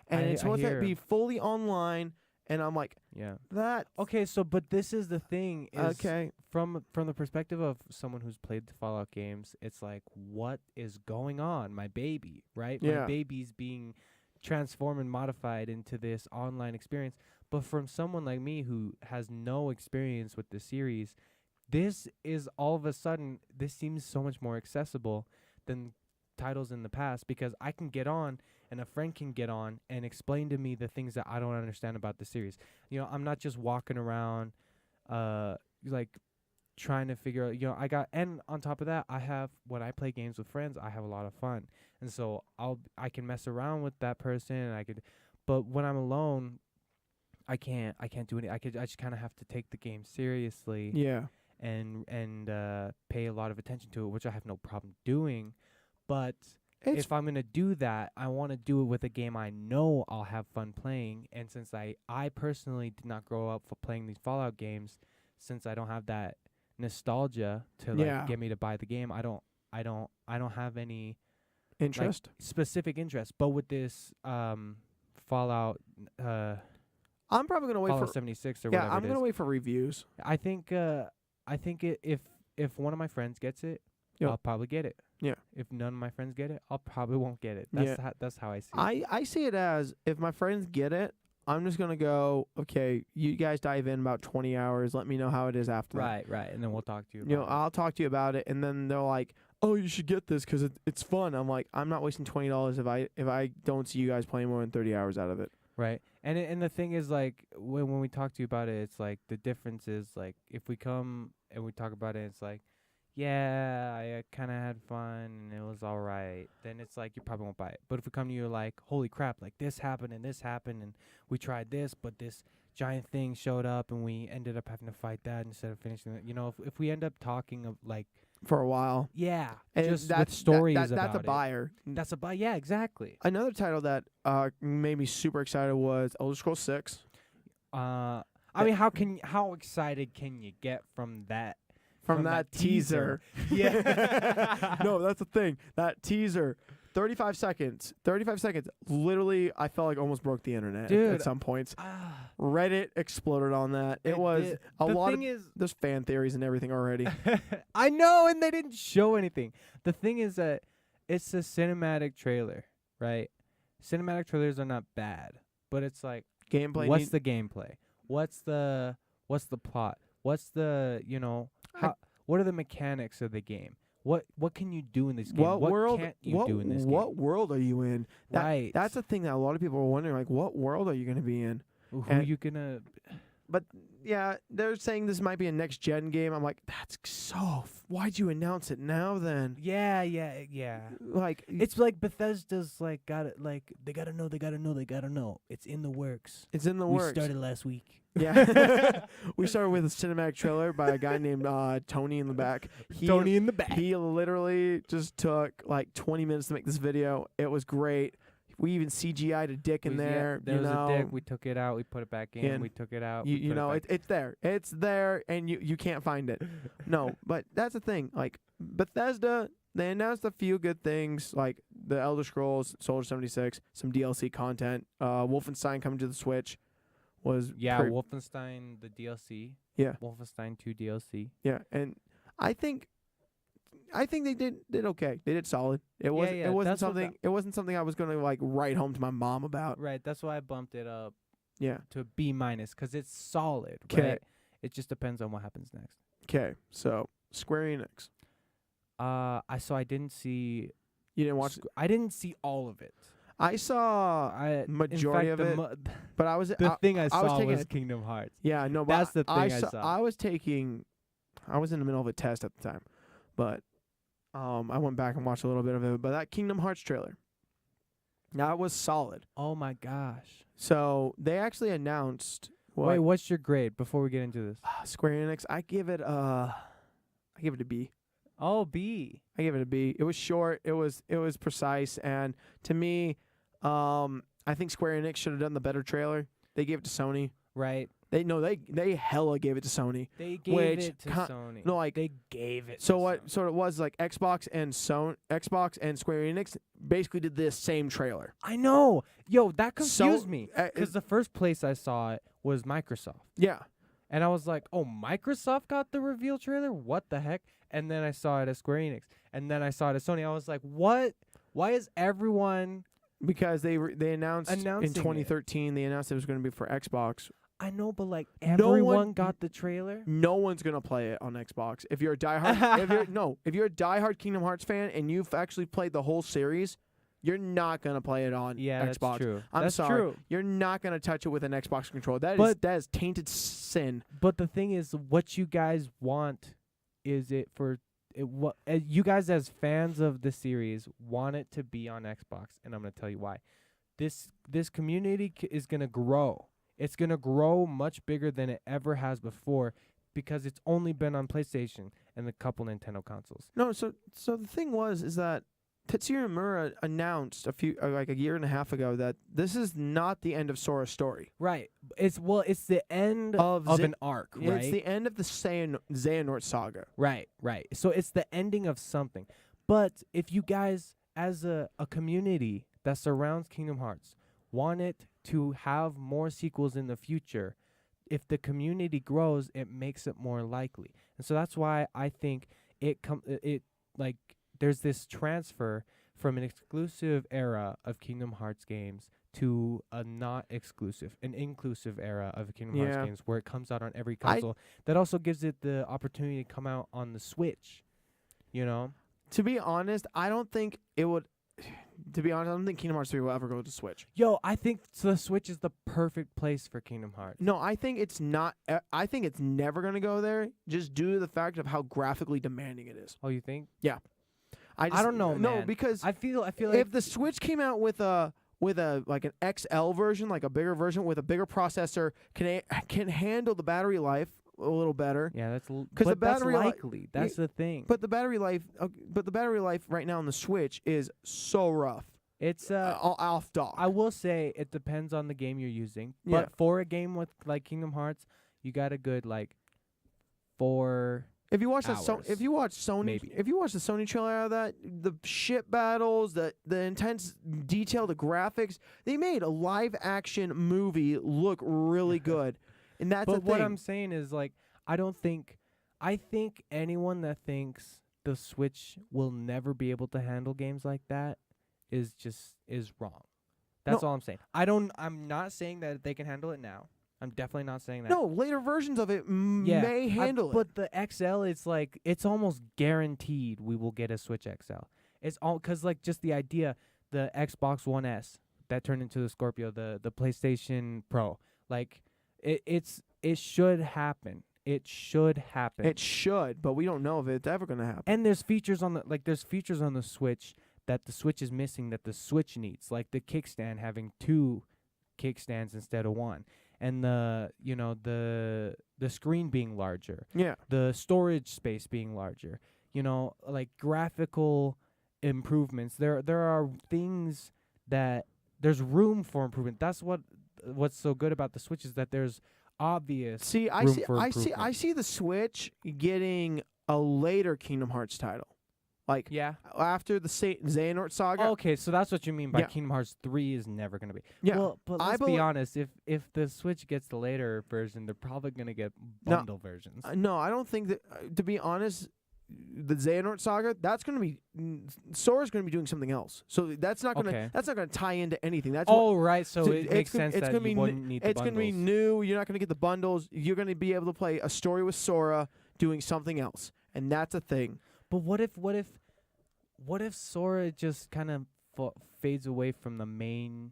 and it's supposed to be fully online. And I'm like, Yeah. that Okay, but this is the thing. Is okay? From the perspective of someone who's played the Fallout games, it's like, what is going on? My baby, right? Yeah. My baby's being transformed and modified into this online experience. But from someone like me who has no experience with the series, this is all of a sudden, this seems so much more accessible than titles in the past because I can get on and a friend can get on and explain to me the things that I don't understand about the series. I'm not just walking around like trying to figure out, and on top of that, when I play games with friends, I have a lot of fun. And so I can mess around with that person, and but when I'm alone, I can't do it. I just kind of have to take the game seriously. Yeah. And pay a lot of attention to it, which I have no problem doing. But if I'm gonna do that, I want to do it with a game I know I'll have fun playing. And since I personally did not grow up for playing these Fallout games, since I don't have that nostalgia to like get me to buy the game, I don't have any interest, specific interest. But with this Fallout, I'm probably gonna wait Fallout for 76 or yeah. whatever. I'm gonna wait for reviews. I think if one of my friends gets it, Yep. I'll probably get it. Yeah. If none of my friends get it, I'll probably won't get it. That's how I see it. I see it as if my friends get it, I'm just gonna go. Okay, you guys dive in about 20 hours. Let me know how it is after that. Right, and then we'll talk to you. You know, I'll talk to you about it, and then they're like, "Oh, you should get this because it's fun." I'm like, I'm not wasting $20 if I don't see you guys playing more than 30 hours out of it. Right, and the thing is, like, when we talk to you about it, it's like the difference is like if we come and we talk about it, it's like, yeah, I kind of had fun and it was all right. Then it's like you probably won't buy it. But if we come to you like, holy crap, like this happened and we tried this, but this giant thing showed up and we ended up having to fight that instead of finishing it. You know, if we end up talking of like for a while, yeah, and just that's, with stories that's about a buyer. That's a buy. Yeah, exactly. Another title that made me super excited was Elder Scrolls 6. I mean, how excited can you get from that? From that teaser. Yeah. No, that's the thing. That teaser, 35 seconds. Literally, I felt like almost broke the internet at some points. Reddit exploded on that. It was a lot of there's fan theories and everything already. I know, and they didn't show anything. The thing is that it's a cinematic trailer, right? Cinematic trailers are not bad, but it's like gameplay. What's the gameplay? What's the plot? What's the, what are the mechanics of the game? What can you do in this game? What world can't you do in this game? What world are you in? Right. That's the thing that a lot of people are wondering, like, what world are you going to be in? Who are you going to... But, yeah, they're saying this might be a next-gen game. I'm like, that's so... Why'd you announce it now, then? Yeah. Like... It's like Bethesda's, like, they gotta know. It's in the works. We started last week. Yeah. We started with a cinematic trailer by a guy named Tony in the back. He literally just took like 20 minutes to make this video. It was great. We even CGI'd a dick in there. There was a dick. We took it out. We put it back in. We took it out. It's there. It's there, and you can't find it. No, but that's the thing. Like, Bethesda, they announced a few good things, like the Elder Scrolls, Soldier 76, some DLC content, Wolfenstein coming to the Switch. Wolfenstein the DLC. Yeah. Wolfenstein 2 DLC. Yeah, and I think they did okay. They did solid. It wasn't something I was gonna like write home to my mom about. Right. That's why I bumped it up. Yeah. To B-, because it's solid. 'Kay. Right? It just depends on what happens next. Okay. So Square Enix. I didn't see. You didn't watch. I didn't see all of it. I saw majority of it, but I was Kingdom Hearts. Yeah, no, but that's the thing I saw. I was in the middle of a test at the time, but I went back and watched a little bit of it. But that Kingdom Hearts trailer, that was solid. Oh my gosh! So they actually announced. Wait, what's your grade before we get into this? Square Enix, I give it a B. Oh, B. I give it a B. It was short. It was precise, and to me, I think Square Enix should have done the better trailer. They gave it to Sony. Right. They hella gave it to Sony. They gave it to Sony. No, like they gave it. So what? So it was like Xbox and Square Enix basically did this same trailer. I know. Yo, that confused me because the first place I saw it was Microsoft. Yeah. And I was like, oh, Microsoft got the reveal trailer? What the heck? And then I saw it at Square Enix. And then I saw it at Sony. I was like, what? Why is everyone... Because they announced in 2013, they announced it was going to be for Xbox. I know, but like everyone got the trailer. No one's going to play it on Xbox. If you're a diehard if you're a diehard Kingdom Hearts fan and you've actually played the whole series, you're not going to play it on Xbox. That's true. I'm sorry. True. You're not going to touch it with an Xbox controller. That is tainted sin. But the thing is, what you guys want is it for what you guys as fans of the series want it to be on Xbox, and I'm gonna tell you why. This community is gonna grow. It's gonna grow much bigger than it ever has before because it's only been on PlayStation and a couple Nintendo consoles. No, so the thing is that Tetsuya Nomura announced like a year and a half ago that this is not the end of Sora's story. Right. It's the end of an arc, right? It's the end of the Xehanort saga. Right. So it's the ending of something. But if you guys, as a community that surrounds Kingdom Hearts, want it to have more sequels in the future, if the community grows, it makes it more likely. And so that's why I think there's this transfer from an exclusive era of Kingdom Hearts games to a an inclusive era of Kingdom Hearts games where it comes out on every console. That also gives it the opportunity to come out on the Switch, you know? To be honest, I don't think it would. To be honest, I don't think Kingdom Hearts 3 will ever go to Switch. Yo, I think the Switch is the perfect place for Kingdom Hearts. No, I think it's not. I think it's never going to go there just due to the fact of how graphically demanding it is. Oh, you think? Yeah. I don't know, man. No, because I feel like if the Switch came out with like an XL version, like a bigger version with a bigger processor, can handle the battery life a little better. Yeah, that's because the battery that's likely. That's the thing. But the battery life right now on the Switch is so rough. It's off dock. I will say it depends on the game you're using. Yeah. But for a game with like Kingdom Hearts, you got a good like 4 If you watch hours, if you watch Sony, maybe. if you watch the Sony trailer out of that, the ship battles, the intense detail, the graphics, they made a live action movie look really good, and that's But the thing. what I'm saying is like I think anyone that thinks the Switch will never be able to handle games like that is wrong. That's all I'm saying. I'm not saying that they can handle it now. I'm definitely not saying that. No, later versions of it may handle it. But the XL, it's almost guaranteed we will get a Switch XL. It's all because like just the idea, the Xbox One S that turned into the Scorpio, the PlayStation Pro, like it should happen. It should happen. It should, but we don't know if it's ever going to happen. And there's features on the Switch that the Switch is missing that the Switch needs, like the kickstand having 2 kickstands instead of 1. And the screen being larger. Yeah. The storage space being larger. Like graphical improvements. There are things that there's room for improvement. That's what's so good about the Switch is that there's obvious I see the Switch getting a later Kingdom Hearts title. Like after the Xehanort saga. Okay, so that's what you mean by Yeah. Kingdom Hearts 3 is never going to be. Yeah. Well, but let's be honest. If the Switch gets the later version, they're probably going to get bundle versions. No, I don't think that. To be honest, the Xehanort saga, that's going to be Sora's going to be doing something else. So that's not going to that's not going to tie into anything. That's right. So it makes sense that you wouldn't need the It's going to be new. You're not going to get the bundles. You're going to be able to play a story with Sora doing something else, and that's a thing. But what if Sora just kind of fades away from the main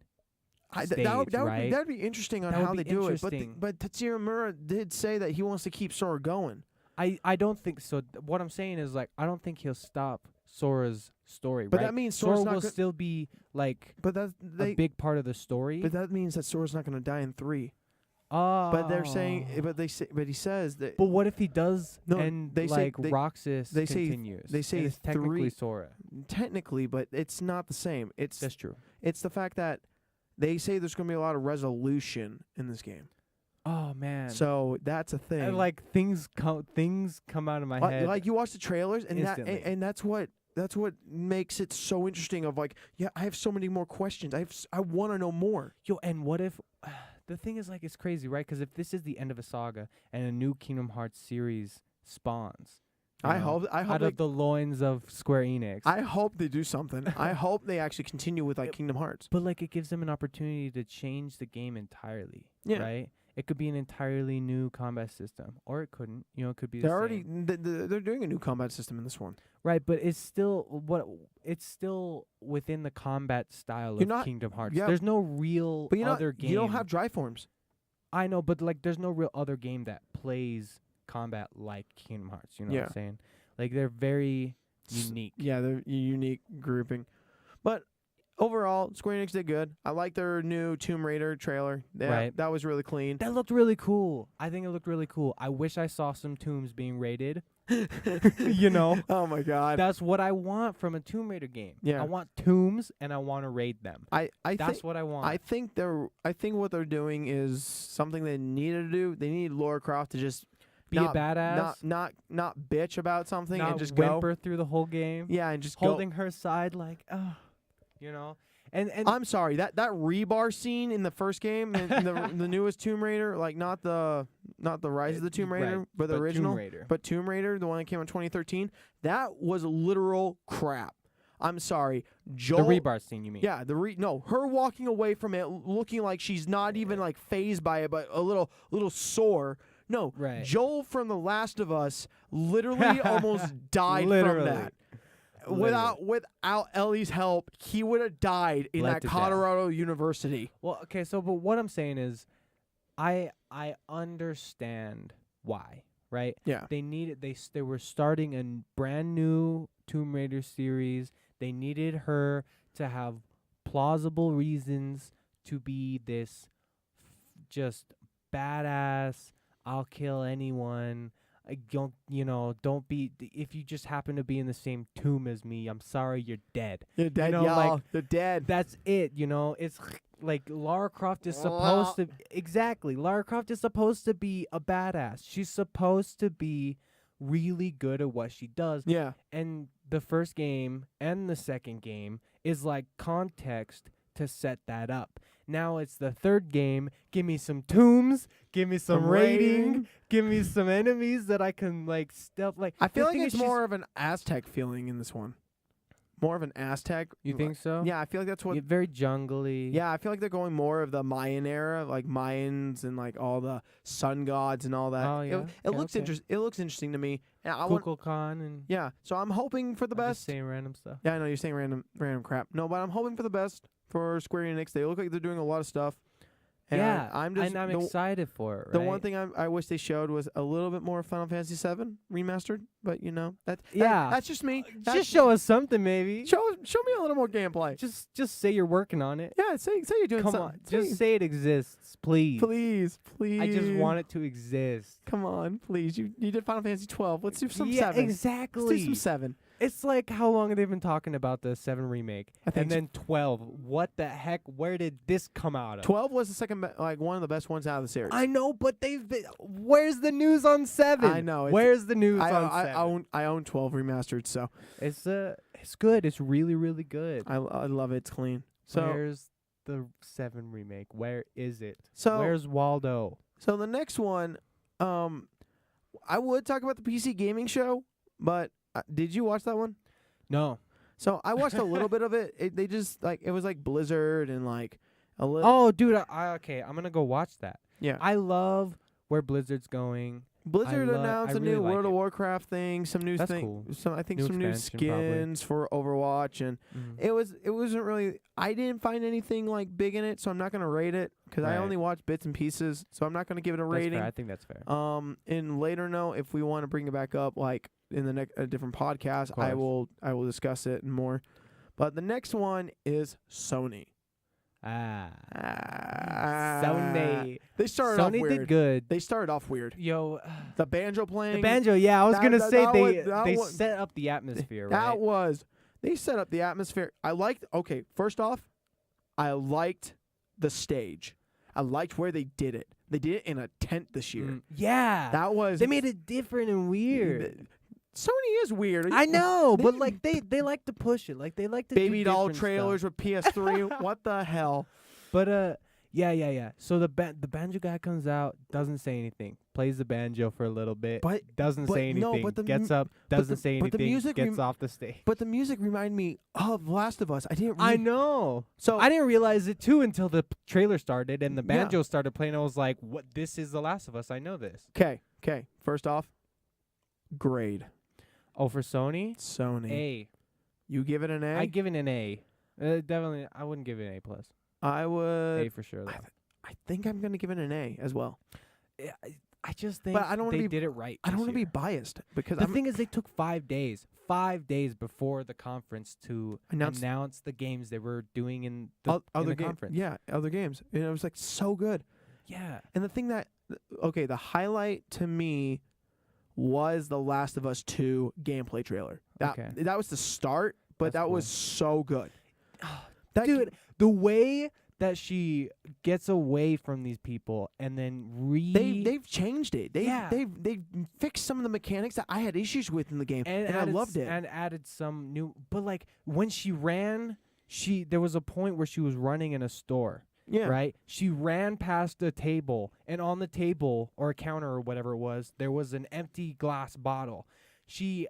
stage, right? That'd be interesting on how they do it. But Tetsuya Nomura did say that he wants to keep Sora going. I don't think so. What I'm saying is like I don't think he'll stop Sora's story. But right? that means Sora will still be like a big part of the story. But that means that Sora's not going to die in 3. But they're saying, but he says that. But what if he does? No, and they say Roxas continues. They say it's technically Sora. Technically, but it's not the same. That's true. It's the fact that they say there's going to be a lot of resolution in this game. Oh man! So that's a thing. And like things come out of my head. Like you watch the trailers, and instantly. that's what makes it so interesting. Of like, I have so many more questions. I want to know more. Yo, and what if? The thing is, like, it's crazy, right? Because if this is the end of a saga and a new Kingdom Hearts series spawns, I hope out of the loins of Square Enix. I hope they do something. I hope they actually continue with like Kingdom Hearts. But like, it gives them an opportunity to change the game entirely. Yeah. Right. It could be an entirely new combat system, or it couldn't. It could be. They're doing a new combat system in this one. Right, but it's still within the combat style of Kingdom Hearts. Yeah, there's no real other game. You don't have dry forms. I know, but like, there's no real other game that plays combat like Kingdom Hearts. You know Yeah. what I'm saying? Like they're very unique. Yeah, they're a unique grouping. But overall, Square Enix did good. I like their new Tomb Raider trailer. Right. That was really clean. That looked really cool. I think it looked really cool. I wish I saw some tombs being raided. You know? Oh my god. That's what I want from a Tomb Raider game. Yeah. I want tombs and I want to raid them. I That's think what I want. I think what they're doing is something they needed to do. They need Lara Croft to just Be not, a badass. not bitch about something not and just whimper through the whole game. Yeah, and just holding her side like, you know. And I'm sorry, that rebar scene in the first game, and the newest Tomb Raider, like not the Rise of the Tomb Raider, right, but the original, Tomb Raider. but Tomb Raider, the one that came out in 2013, that was literal crap. I'm sorry, Joel. The rebar scene, you mean? Yeah, her walking away from it, looking like she's not even like phased by it, but a little sore. No, Right. Joel from The Last of Us literally almost died Literally. from that. Without Ellie's help, he would have died in Bled that to Colorado University. Well, okay, so but what I'm saying is, I understand why, right? Yeah. They were starting a brand new Tomb Raider series. They needed her to have plausible reasons to be this just badass. I'll kill anyone. Don't be. If you just happen to be in the same tomb as me, I'm sorry, you're dead. You're dead, You know, y'all. like, They're dead. That's it. It's like Lara Croft is supposed to. Exactly. Lara Croft is supposed to be a badass. She's supposed to be really good at what she does. Yeah. And the first game and the second game is like context to set that up. Now it's the third game. Give me some tombs. Give me some raiding. Give me some enemies that I can like stealth. Like I feel the like thing it's is more of an Aztec feeling in this one. More of an Aztec. You think so? Yeah, I feel like that's what. Very jungly. Yeah, I feel like they're going more of the Mayan era, like Mayans and like all the sun gods and all that. Oh, yeah. It looks interesting. It looks interesting to me. And I want. Kukulkan and Yeah, so I'm hoping for the I'm just best. saying random stuff. Yeah, I know you're saying random crap. No, but I'm hoping for the best for Square Enix. They look like they're doing a lot of stuff. And yeah, I'm just and I'm excited for it. Right? The one thing I wish they showed was a little bit more Final Fantasy VII remastered, but that's just me. Just show us something, maybe. Show me a little more gameplay. Just say you're working on it. Yeah, say you're doing Come something. on, just say it exists, please. Please. I just want it to exist. Come on, please. You did Final Fantasy 12. Let's do some 7. Yeah, exactly. Let's do some 7. It's like how long have they been talking about the 7 remake? I think and then 12. What the heck? Where did this come out of? 12 was the second, one of the best ones out of the series. I know, but they've been. Where's the news on 7? I know. Where's the news on 7? I own 12 remastered, so it's good. It's really, really good. I love it. It's clean. So where's the 7 remake? Where is it? So where's Waldo? So the next one, I would talk about the PC gaming show, but did you watch that one? No. So I watched a little bit of it. They just it was like Blizzard and like a little. Oh, dude. Okay, I'm gonna go watch that. Yeah. I love where Blizzard's going. Blizzard announced a really new like World of it. Warcraft thing, some new That's thing, cool. some I think New some new expansion, probably. skins for Overwatch, and it wasn't really. I didn't find anything like big in it, so I'm not gonna rate it because I Right. only watched bits and pieces, so I'm not gonna give it a That's rating. fair. I think that's fair. In later note, if we want to bring it back up, like in the next a different podcast, I will discuss it and more. But the next one is Sony. Sony. They started off Sony weird. did good. They started off weird. Yo, The banjo playing. the banjo. Yeah, I was gonna say that they was- set up the atmosphere. That Right. was. They set up the atmosphere. Okay, first off, I liked the stage. I liked where they did it. They did it in a tent this year. Yeah. That was. They made it different and weird. Sony is weird. I know, but they- like they like to push it. Like they like to Baby do doll different trailers stuff. with PS3. What the hell? But yeah. So the banjo guy comes out, doesn't say anything, plays the banjo for a little bit, But doesn't say anything, no, but the gets mu- up, doesn't say but the anything, music gets off the stage. But the music reminded me of Last of Us. I didn't. I know. So I didn't realize it too until the trailer started and the Yeah. banjo started playing. I was like, "What? This is The Last of Us. I know this." Okay. First off, grade. Oh, for Sony, Sony. A. You give it an A? I give it an A. Definitely, I wouldn't give it an A plus. I would. A for sure. Though. I think I'm gonna give it an A as well. I just think But I don't wanna they be- did it right. I don't want want to be biased because The I'm thing is, they took 5 days. 5 days before the conference to Announce- announce the games they were doing in the, other conference. Yeah, other games, and it was like so good. Yeah. And the thing that okay, the highlight to me was the Last of Us 2 gameplay trailer. That was the start, but That's that was so good. That Dude, the way that she gets away from these people and then they've changed it. Yeah. They've fixed some of the mechanics that I had issues with in the game, and I loved it. And added some new. But like when she ran, there was a point where she was running in a store. Yeah. Right? She ran past a table, and on the table or a counter or whatever it was, there was an empty glass bottle. She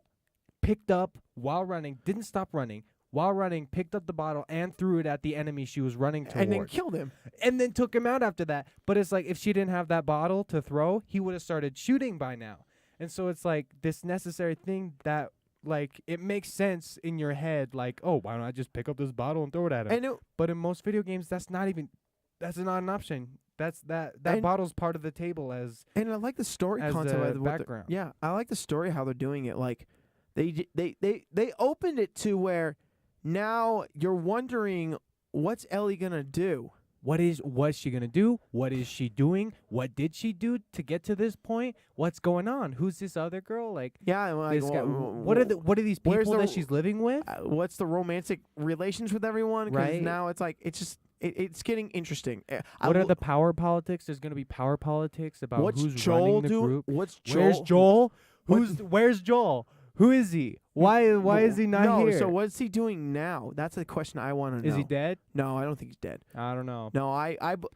picked up while running, didn't stop running. While running, picked up the bottle and threw it at the enemy she was running towards. And then killed him. And then took him out after that. But it's like if she didn't have that bottle to throw, he would have started shooting by now. And so it's like this necessary thing that, like, it makes sense in your head. Like, oh, why don't I just pick up this bottle and throw it at him? But in most video games, that's not an option. That bottle's part of the table as. And I like the story as concept the of what background. Yeah, I like the story how they're doing it. Like, they opened it to where now you're wondering what's Ellie gonna do. What's she gonna do? What is she doing? What did she do to get to this point? What's going on? Who's this other girl? Like, Yeah, like, this guy, what are these where's people the- that she's living with? what's the romantic relations with everyone? 'Cause Right. now it's like it's just it's getting interesting. What are the power politics? There's gonna be power politics about what's who's Joel running the do? group. What's Joel? Where's Joel? What- Where's Joel? Who is he? Why is he not no, here? so what's he doing now? That's the question I want to know. Is he dead? No, I don't think he's dead. I don't know.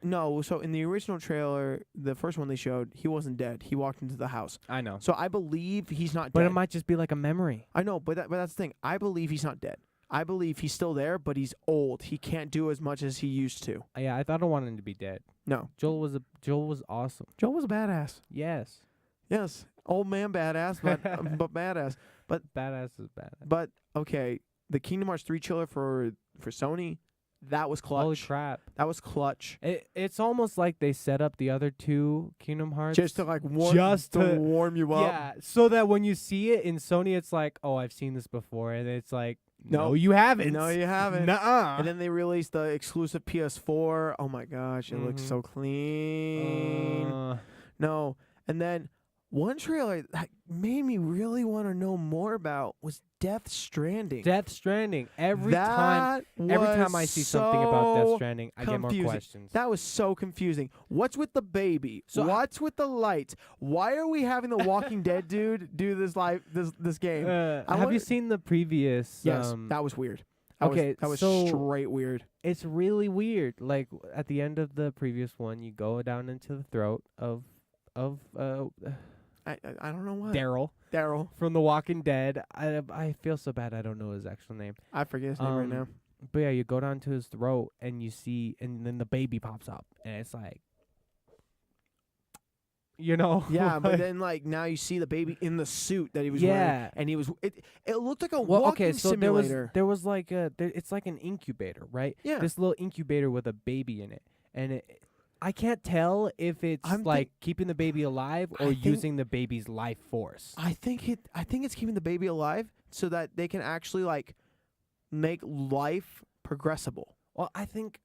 No. So in the original trailer, the first one they showed, he wasn't dead. He walked into the house. I know. So I believe he's not But dead. it might just be like a memory. I know, but that's the thing. I believe he's not dead. I believe he's still there, but he's old. He can't do as much as he used to. Yeah, I thought I wanted him to be dead. No. Joel was awesome. Joel was a badass. Yes. Yes. Old man badass, but but badass. Badass is badass. But okay, the Kingdom Hearts 3 trailer for Sony, that was clutch. Holy crap. That was clutch. It's almost like they set up the other two Kingdom Hearts. Just to like warm you up. Yeah, so that when you see it in Sony, it's like, oh, I've seen this before. And it's like, no, No. you haven't. No, you haven't. Nuh-uh. And then they released the exclusive PS4. Oh my gosh, it looks Mhm. so clean. No. And then one trailer that made me really want to know more about was Death Stranding. Death Stranding. Every time I see something about Death Stranding, I get more confusing. questions. That was so confusing. What's with the baby? So What's with the lights? Why are we having the Walking Dead dude do this game? Have you wonder- seen the previous? Yes, that was weird. That was so straight weird. It's really weird. Like at the end of the previous one, you go down into the throat of I don't know why. Daryl from The Walking Dead. I feel so bad I don't know his actual name. I forget his name right now. But yeah, you go down to his throat and you see, and then the baby pops up, and it's like, Yeah, but then like now you see the baby in the suit that he was wearing, Yeah. and it looked like a walking so simulator. there was like it's like an incubator, right? Yeah. This little incubator with a baby in it, and I can't tell if it's I'm like keeping the baby alive or I think- using the baby's life force. I think it's keeping the baby alive so that they can actually like make life progressible, Well, I think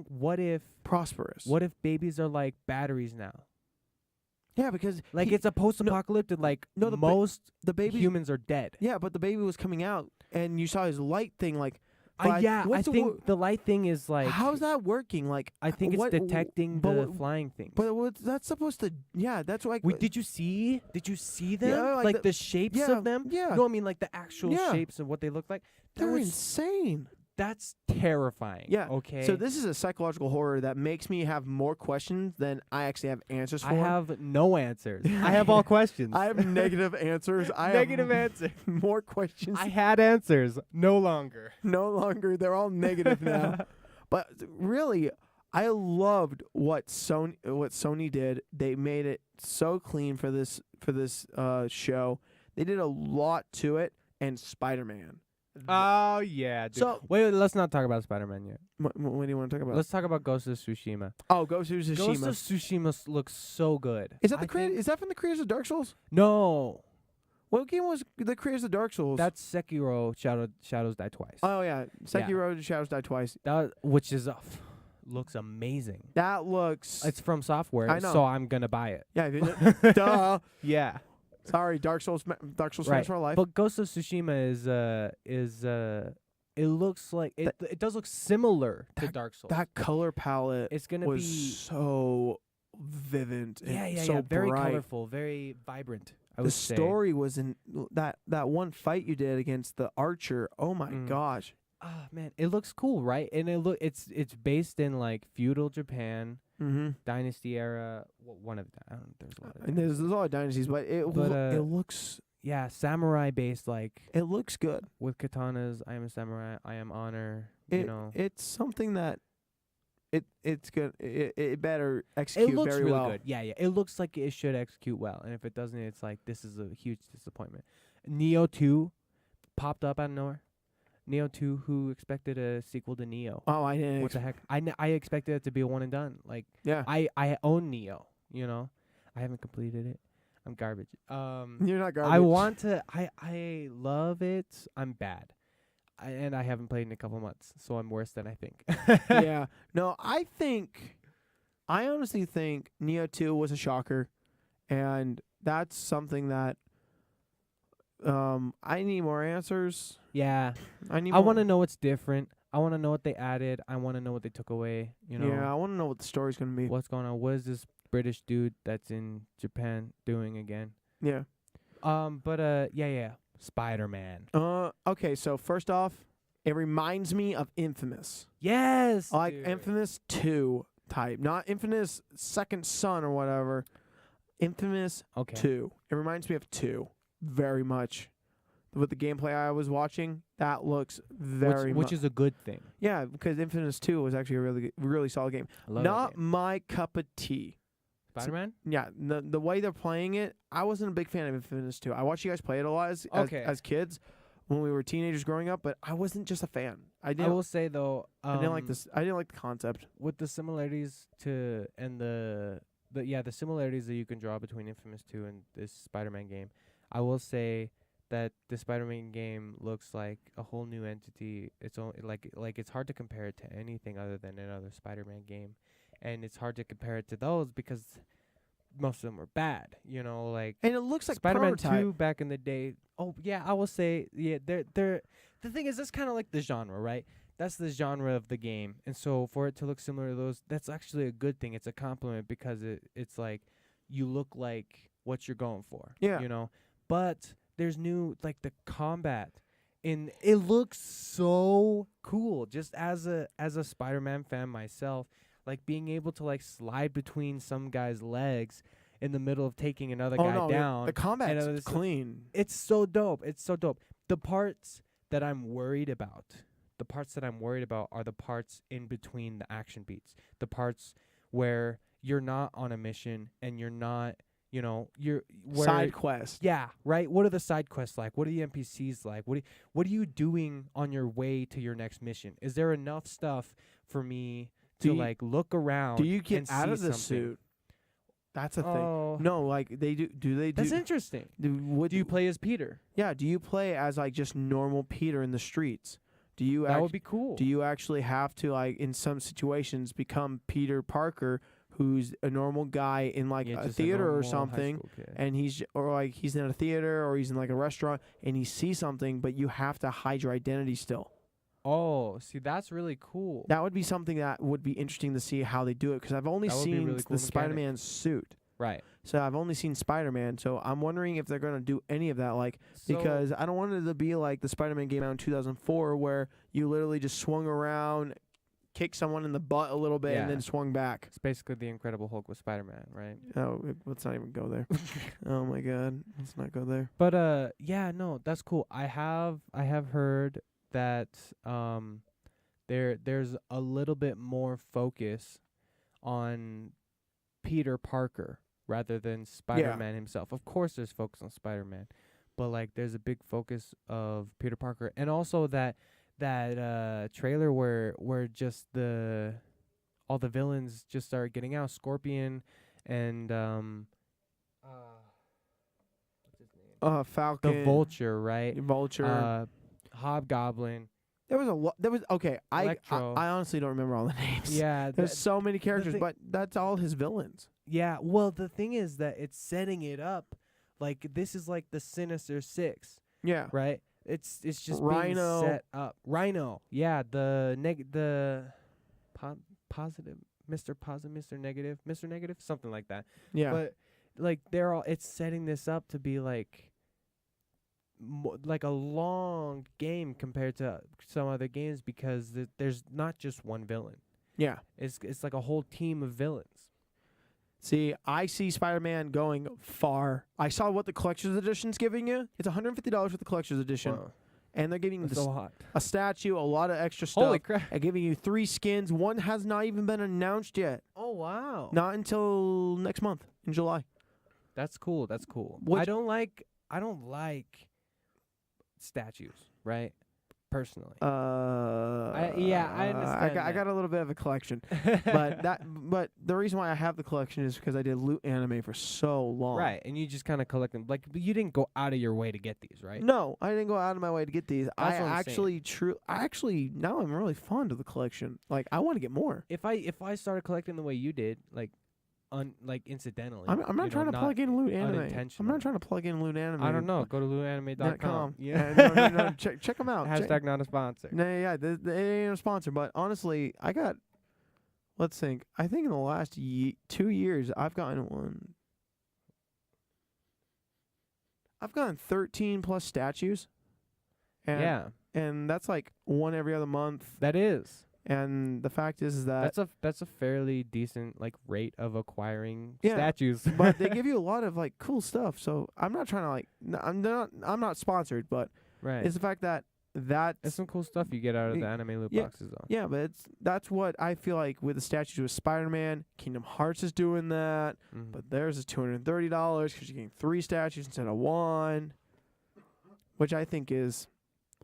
what if prosperous. babies are like batteries now? Yeah, because Like it's a post-apocalyptic. no, the most the baby. humans are dead. Yeah, but the baby was coming out, and you saw his light thing. Like, but I what's the think the light thing is like. how's that working? Like, I think it's what- detecting but the what- flying things. But that's supposed to. Yeah, that's like. Wait, did you see them? Yeah, like the shapes yeah, of them? yeah. No, I mean like the actual Yeah. shapes of what they look like. they're insane. That's terrifying. Yeah. Okay. So this is a psychological horror that makes me have more questions than I actually have answers for. I have no answers. I have all questions. I have negative answers. I negative have answers. more questions. I had answers. No longer. No longer. They're all negative now. But really, I loved what Sony did. They made it so clean for this show. They did a lot to it, and Spider-Man. Oh yeah, dude. So Wait, let's not talk about Spider-Man yet. what do you want to talk about? Let's talk about Ghost of Tsushima. Oh, Ghost of Tsushima. Ghost of Tsushima looks so good. Is that I think- Is that from the creators of Dark Souls? No, What game was the creators of Dark Souls? that's Sekiro. Shadows Die Twice. Oh yeah, Sekiro Shadows Die Twice. That which is looks amazing. That looks. It's from Software, I know. so I'm gonna buy it. Yeah. Duh. Yeah, Sorry, Dark Souls fans right. for life. But Ghost of Tsushima is it looks like it does look similar to Dark Souls. That color palette It's gonna was be so vivid. And so very bright. colorful, very vibrant. I The would say. story was in that one fight you did against the archer. Oh my gosh. Ah man, it looks cool, right? And it's based in like feudal Japan, Mm-hmm. dynasty era. One of the I don't know, there's a lot of And there's a lot of dynasties, but it looks samurai based, like it looks good. with katanas. I am a samurai. I am honor. You know, It's something that it's good. It better execute it looks very really well. good. Yeah, it looks like it should execute well. And if it doesn't, it's like this is a huge disappointment. Neo 2 popped up out of nowhere. Neo 2, who expected a sequel to Neo? Oh, I didn't. What the heck? I expected it to be a one and done. Like Yeah. I own Neo. You know, I haven't completed it. I'm garbage. You're not garbage. I want to. I love it. I'm bad. And I haven't played in a couple months, so I'm worse than I think. Yeah. No, I honestly think Neo 2 was a shocker, and that's something that I need more answers. Yeah. I I want to know what's different. I want to know what they added. I want to know what they took away. You know. Yeah, I want to know what the story's gonna be. What's going on? What is this British dude that's in Japan doing again? Yeah. But yeah. Spider-Man. Okay. So first off, it reminds me of Infamous, Yes. like dude. Infamous 2 type, not Infamous Second Son or whatever. Infamous Okay. 2. It reminds me of 2 very much. With the gameplay I was watching, that looks very Which is a good thing. yeah, because Infamous 2 was actually a really solid game. I love Not that game. my cup of tea. Spider-Man. Yeah, the way they're playing it, I wasn't a big fan of Infamous 2. I watched you guys play it a lot as kids when we were teenagers growing up, but I wasn't just a fan. I I will say though, I didn't like this. I didn't like the concept. with the similarities to and the similarities that you can draw between Infamous 2 and this Spider-Man game. I will say that the Spider-Man game looks like a whole new entity. It's only like it's hard to compare it to anything other than another Spider-Man game, and it's hard to compare it to those because most of them were bad. You know, like And it looks like Spider-Man prototype. 2 back in the day. Oh yeah, I will say they're the thing is that's kind of like the genre, right? That's the genre of the game, and so for it to look similar to those, that's actually a good thing. It's a compliment because it's like you look like what you're going for. Yeah. You know, but there's new like the combat, and it looks so cool. Just as a Spider-Man fan myself, like being able to like slide between some guy's legs in the middle of taking another guy no, down. the combat's it's clean. It's so dope. It's so dope. The parts that I'm worried about are the parts in between the action beats. The parts where you're not on a mission and you're not, you know, you're Side quest. Yeah, right. What are the side quests like? What are the NPCs like? What are you doing on your way to your next mission? Is there enough stuff for me to like look around? Do you and get out see of the something? suit? That's a thing. Oh, No, like they do. Do they do? that's interesting. Do Do you play as Peter? Yeah. Do you play as like just normal Peter in the streets? Do you? That would be cool. Do you actually have to like in some situations become Peter Parker, who's a normal guy in like Yeah, a just theater or normal high something, school kid. and he's in a theater or he's in like a restaurant and he sees something, but you have to hide your identity still. Oh, see, that's really cool. That would be something that would be interesting to see how they do it because I've only That would be a seen really the cool mechanic. Spider-Man suit. Right. So I've only seen Spider-Man, so I'm wondering if they're going to do any of that, like, So- because I don't want it to be like the Spider-Man game out in 2004 where you literally just swung around, kicked someone in the butt a little bit, and Yeah. then swung back. It's basically the Incredible Hulk with Spider-Man, right? Oh, let's not even go there. Oh my God, let's not go there. But yeah, no, that's cool. I have heard that there's a little bit more focus on Peter Parker rather than Spider-Man himself. Of course there's focus on Spider-Man, but like there's a big focus of Peter Parker, and also that trailer where just all the villains just started getting out. Scorpion and what's his name? Falcon, The Vulture, right? Vulture. Hobgoblin. There was a lot. There was okay. I Electro. honestly don't remember all the names. Yeah, There's so many characters, but that's all his villains. yeah. Well, the thing is that it's setting it up like this is like the Sinister Six, Yeah. right? It's just Rhino. being set up. Rhino, yeah. Positive, Mr. Negative, something like that. Yeah. But like it's setting this up to be like like a long game compared to some other games because there's not just one villain. Yeah. It's like a whole team of villains. See, I see Spider-Man going far. I saw what the collector's edition's giving you. It's $150 for the collector's edition. Wow. And they're giving you That's a lot. a statue, a lot of extra stuff. Holy crap. And giving you 3 skins. One has not even been announced yet. Oh, wow. Not until next month in July. That's cool. That's cool. Which- I don't like statues, right? Personally. I understand I got a little bit of a collection. but the reason why I have the collection is because I did loot anime for so long. Right, and you just kind of collect them. Like, but you didn't go out of your way to get these, right? No, I didn't go out of my way to get these. That's what I'm Actually now I'm really fond of the collection. Like I want to get more. If I started collecting the way you did, like incidentally. I'm not trying to plug in loot anime. I'm unintentional. not trying to plug in loot anime. I don't know. Go to lootanime.com. Yeah. No. Check them out. Hashtag not a sponsor. No, yeah, they ain't a sponsor. But honestly, let's think. I think in the last 2 years, I've gotten 13 plus statues. And, Yeah, and that's like one every other month. that is. And the fact is that That's a fairly decent like rate of acquiring Yeah. statues. but they give you a lot of like cool stuff. So I'm not trying to like I'm not sponsored, but right. it's the fact that It's some cool stuff you get out of the anime loot boxes, though. yeah, but that's what I feel like with the statues with Spider-Man. Kingdom Hearts is doing that, Mhm. but theirs is $230 because you're getting 3 statues instead of 1, which I think is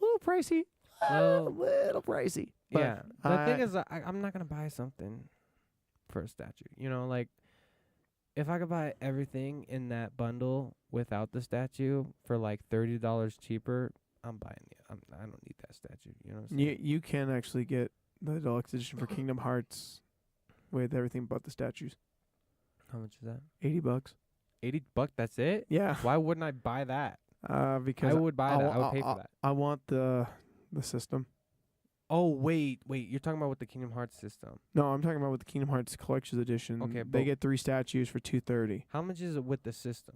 a little pricey. A little pricey. But yeah. The thing is, I'm not gonna buy something for a statue. You know, like if I could buy everything in that bundle without the statue for like $30 cheaper, I'm buying it. I don't need that statue. You know what I'm saying? you can actually get the deluxe edition for Kingdom Hearts with everything but the statues. How much is that? $80. $80. That's it? Yeah. Why wouldn't I buy that? Because I would buy that. I would pay for that. I want the system. Oh wait. You're talking about with the Kingdom Hearts system. No, I'm talking about with the Kingdom Hearts Collector's Edition. Okay, they but- get 3 statues for $230. How much is it with the system?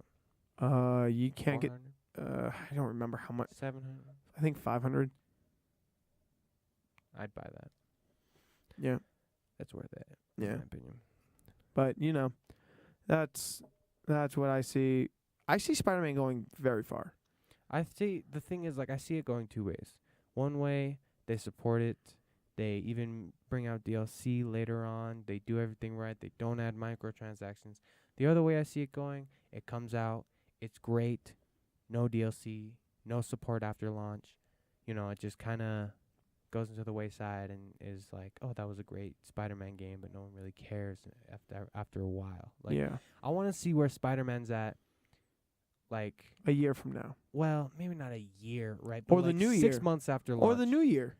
You can't get. 400? I don't remember how much. 700. I think 500. I'd buy that. Yeah, That's worth it. yeah. In my opinion. But that's what I see. I see Spider-Man going very far. I see the thing is like I see it going 2 ways. One way, they support it. They even bring out DLC later on. They do everything right. They don't add microtransactions. The other way I see it going, it comes out, it's great, no DLC, no support after launch. You know, it just kind of goes into the wayside and is like, oh, that was a great Spider-Man game, but no one really cares after a while. Like, yeah, I want to see where Spider-Man's at. Like a year from now, well, maybe not a year, right? But or the like new 6 year, months after launch. or the new year.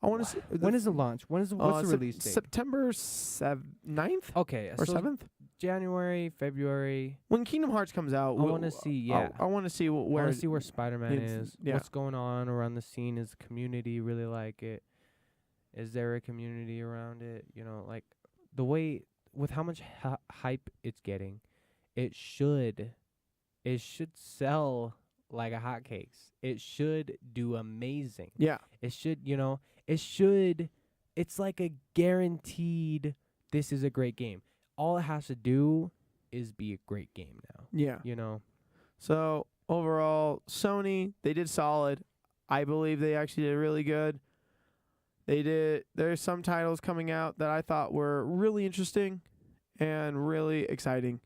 I want to see. When is the launch? What's the release date? September 9th Okay, or so 7th. January, February. When Kingdom Hearts comes out, I want to see. Yeah, I want to see I where want to see where Spider-Man it's- is. yeah. What's going on around the scene? Is the community really like it? Is there a community around it? You know, like the way with how much hype it's getting, it should sell like a hotcakes. It should do amazing. Yeah, It should, it's like a guaranteed, this is a great game. All it has to do is be a great game now, yeah. you know? So overall, Sony, they did solid. I believe they actually did really good. There's some titles coming out that I thought were really interesting and really exciting.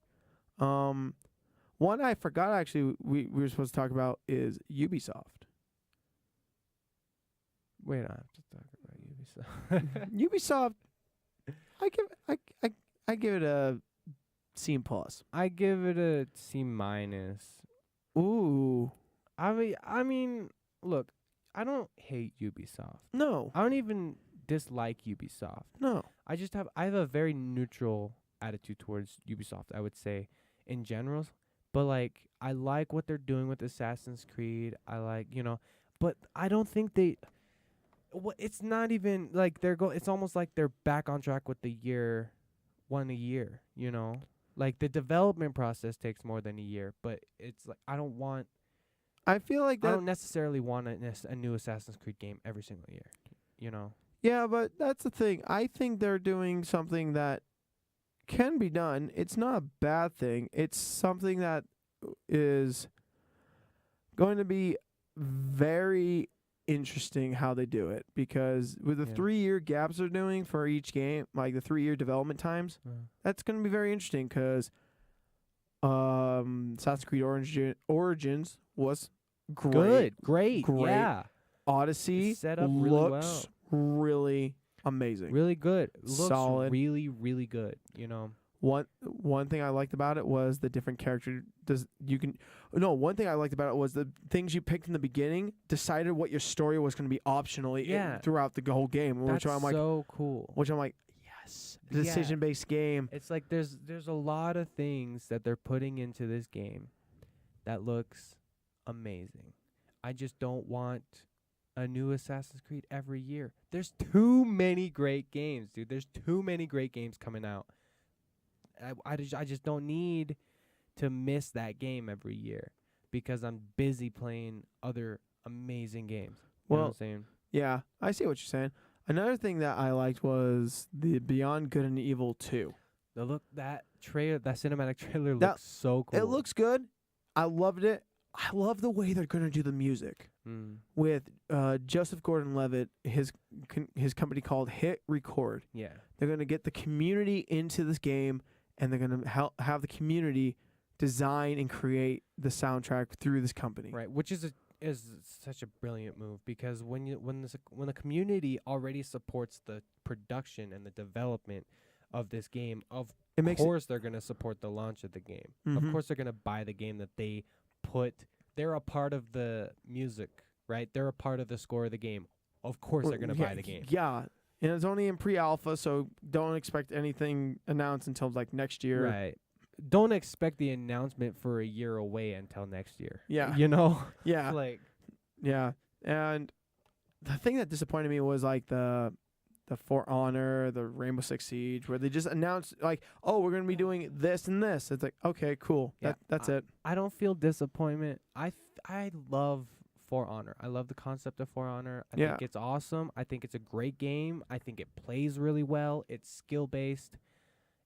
One I forgot actually we were supposed to talk about is Ubisoft. Wait, I have to talk about Ubisoft. Ubisoft, I give it a C plus. I give it a C minus. Ooh, I mean, look, I don't hate Ubisoft. no, I don't even dislike Ubisoft. no. I have a very neutral attitude towards Ubisoft, I would say, in general. But like, I like what they're doing with Assassin's Creed. I like, but I don't think it's not even like it's almost like they're back on track with the one a year, Like the development process takes more than a year, but it's like I I feel like that. don't necessarily want a new Assassin's Creed game every single year, Yeah, but that's the thing. I think they're doing something that can be done. It's not a bad thing. It's something that is going to be very interesting how they do it, because with the Yeah. 3-year gaps they're doing for each game, like the 3-year development times, that's going to be very interesting because Assassin's Creed Origins was great. Great. Great. Yeah. Odyssey It's set up really looks really amazing. Really good. Looks Solid. really, really good, One thing I liked about it was the different character one thing I liked about it was the things you picked in the beginning decided what your story was going to be optionally Yeah. throughout the whole game, That's which I'm like so cool. yes, Yeah. decision-based game. It's like there's a lot of things that they're putting into this game that looks amazing. I just don't want a new Assassin's Creed every year. There's too many great games, dude. There's too many great games coming out. I just don't need to miss that game every year because I'm busy playing other amazing games. You know what I'm saying? Yeah, I see what you're saying. Another thing that I liked was the Beyond Good and Evil 2. That cinematic trailer looks so cool. It looks good. I loved it. I love the way they're going to do the music. With Joseph Gordon-Levitt, his company called Hit Record. Yeah. They're going to get the community into this game, and they're going to have the community design and create the soundtrack through this company. Right, which is such a brilliant move because when the community already supports the production and the development of this game, of course they're going to support the launch of the game. Of course they're going to buy the game that they put. They're a part of the music, right? They're a part of the score of the game. Of course they're going to buy the game. Yeah. And it's only in pre-alpha, so don't expect anything announced until like next year. Right. Don't expect the announcement for a year away until next year. Yeah. Yeah. Like, yeah. And the thing that disappointed me was like the For Honor, the Rainbow Six Siege, where they just announced like, oh, we're going to be doing this and this. It's like, okay, cool. Yeah, That's it. I don't feel disappointment. I love For Honor. I love the concept of For Honor. I think it's awesome. I think it's a great game. I think it plays really well. It's skill-based.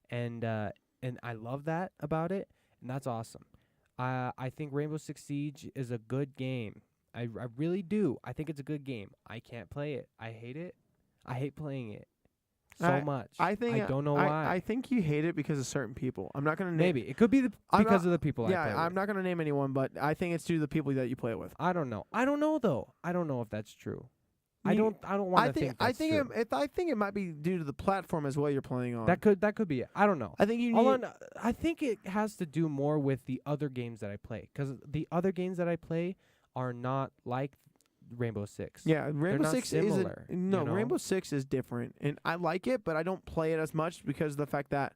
And I love that about it. And that's awesome. I think Rainbow Six Siege is a good game. I really do. I think it's a good game. I can't play it. I hate it. I hate playing it so much. I don't know why. I think you hate it because of certain people. I'm not going to name. Maybe. It could be because of the people I play with. Yeah, I'm not going to name anyone, but I think it's due to the people that you play with. I don't know. I don't know, though. I don't know if that's true. I don't want to think that's true. I think it might be due to the platform as well you're playing on. That could be it. I don't know. I think you need. I think it has to do more with the other games that I play, because the other games that I play are not like Rainbow Six. Yeah, Rainbow Six similar, isn't. Rainbow Six is different, and I like it, but I don't play it as much because of the fact that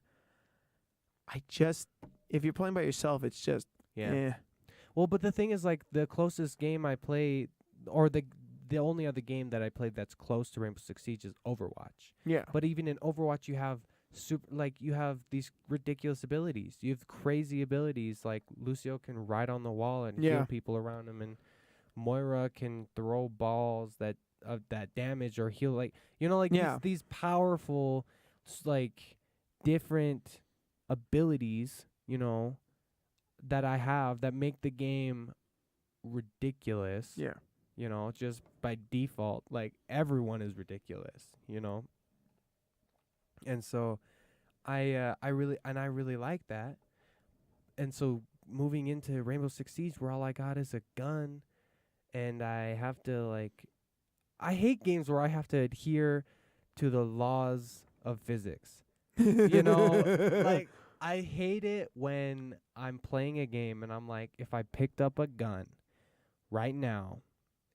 if you're playing by yourself, it's just Well, but the thing is, like, the closest game I play, or the only other game that I played that's close to Rainbow Six Siege is Overwatch. Yeah. But even in Overwatch, you have you have these ridiculous abilities. You have crazy abilities, like Lucio can ride on the wall and heal people around him, and Moira can throw balls that damage or heal, these powerful, like, different abilities, that I have that make the game ridiculous. Yeah. Just by default, like, everyone is ridiculous, And so I really like that. And so moving into Rainbow Six Siege where all I got is a gun, and I have to like, I hate games where I have to adhere to the laws of physics. You know, like I hate it when I'm playing a game and I'm like, if I picked up a gun right now,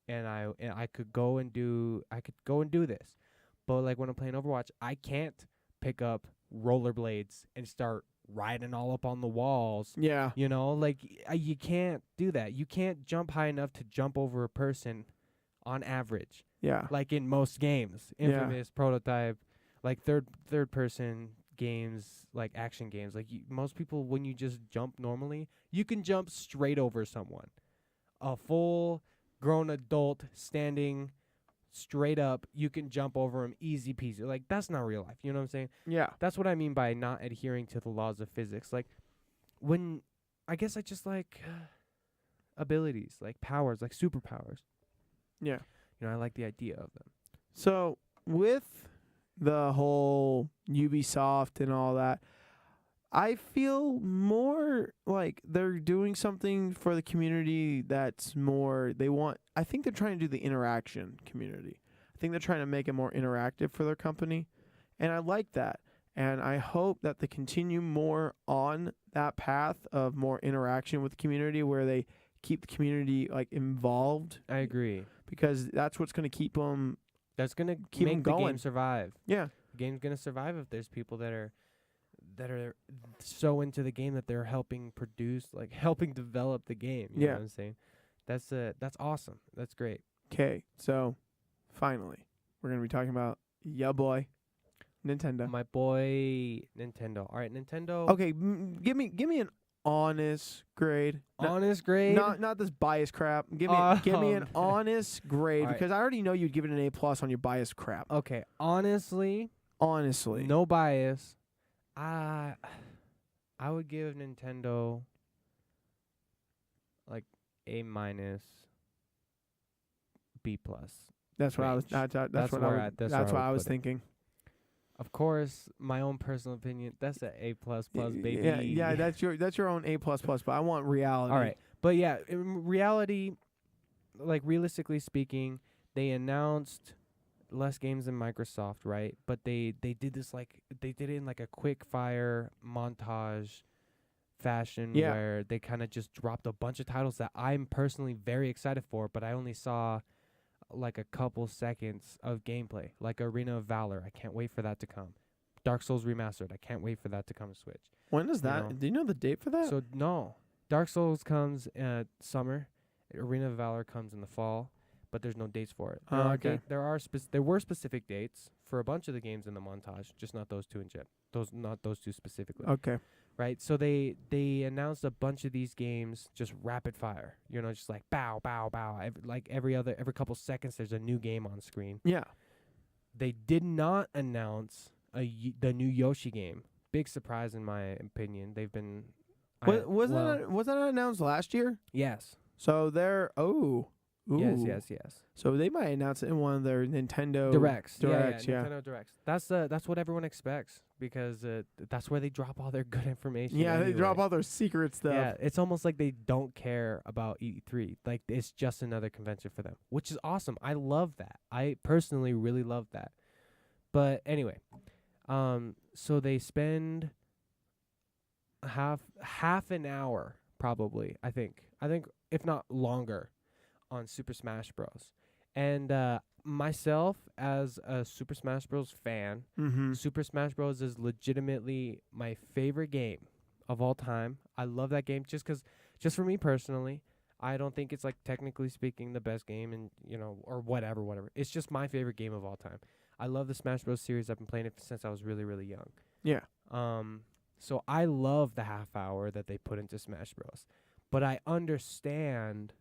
and I could go and do this, but like when I'm playing Overwatch, I can't pick up rollerblades and start riding all up on the walls. Yeah. You know, like you can't do that. You can't jump high enough to jump over a person on average. Yeah. Like in most games, Infamous, Prototype, like third person games, like action games. Like most people, when you just jump normally, you can jump straight over someone. A full grown adult standing straight up, you can jump over him easy peasy. Like that's not real life. You know what I'm saying? Yeah. That's what I mean by not adhering to the laws of physics. Like when I guess I just like abilities, like powers, like superpowers. Yeah. You know, I like the idea of them. So with the whole Ubisoft and all that, I feel more like they're doing something for the community that's more, I think they're trying to do the interaction community. I think they're trying to make it more interactive for their company. And I like that. And I hope that they continue more on that path of more interaction with the community where they keep the community like involved. I agree. Because that's what's going to keep them. That's gonna keep make 'em the going. game survive. Yeah. The game's gonna survive if there's people that are so into the game that they're helping produce, like helping develop the game. You know what I'm saying? That's awesome. That's great. Okay, so finally, we're gonna be talking about boy, Nintendo. My boy Nintendo. All right, Nintendo. Okay, give me an honest grade. Honest grade. Not this bias crap. Give me an honest grade because I already know you'd give it an A+ on your bias crap. Okay, honestly, no bias. I would give Nintendo like A-, B+. That's what I was. That's what I was thinking. Of course, my own personal opinion, that's an A++, baby. Yeah, that's your own A++, but I want reality. All right. But yeah, in reality, like realistically speaking, they announced less games than Microsoft, right? But they did this they did it in like a quick fire montage fashion where they kind of just dropped a bunch of titles that I'm personally very excited for, but I only saw like a couple seconds of gameplay, like Arena of Valor. I can't wait for that to come. Dark Souls Remastered. I can't wait for that to come to Switch. When does that? Do you know the date for that? So no, Dark Souls comes summer. Arena of Valor comes in the fall, but there's no dates for it. Okay. There were specific dates for a bunch of the games in the montage, just not those two not those two specifically. Okay. Right. So they announced a bunch of these games just rapid fire. You know, just like bow, bow, bow. Every couple seconds, there's a new game on screen. Yeah. They did not announce the new Yoshi game. Big surprise in my opinion. They've been. Was that announced last year? Yes. So they're Ooh. Yes. So they might announce it in one of their Nintendo Directs. Yeah. Nintendo Directs. That's what everyone expects because that's where they drop all their good information. Yeah, anyway. they drop all their secret stuff. Yeah, it's almost like they don't care about E3. Like it's just another convention for them, which is awesome. I love that. I personally really love that. But anyway, so they spend half an hour probably. I think if not longer. On Super Smash Bros. And myself, as a Super Smash Bros. Fan, Super Smash Bros. Is legitimately my favorite game of all time. I love that game just for me personally. I don't think it's like technically speaking the best game, and or whatever. It's just my favorite game of all time. I love the Smash Bros. Series. I've been playing it since I was really, really young. Yeah. So I love the half hour that they put into Smash Bros. But I understand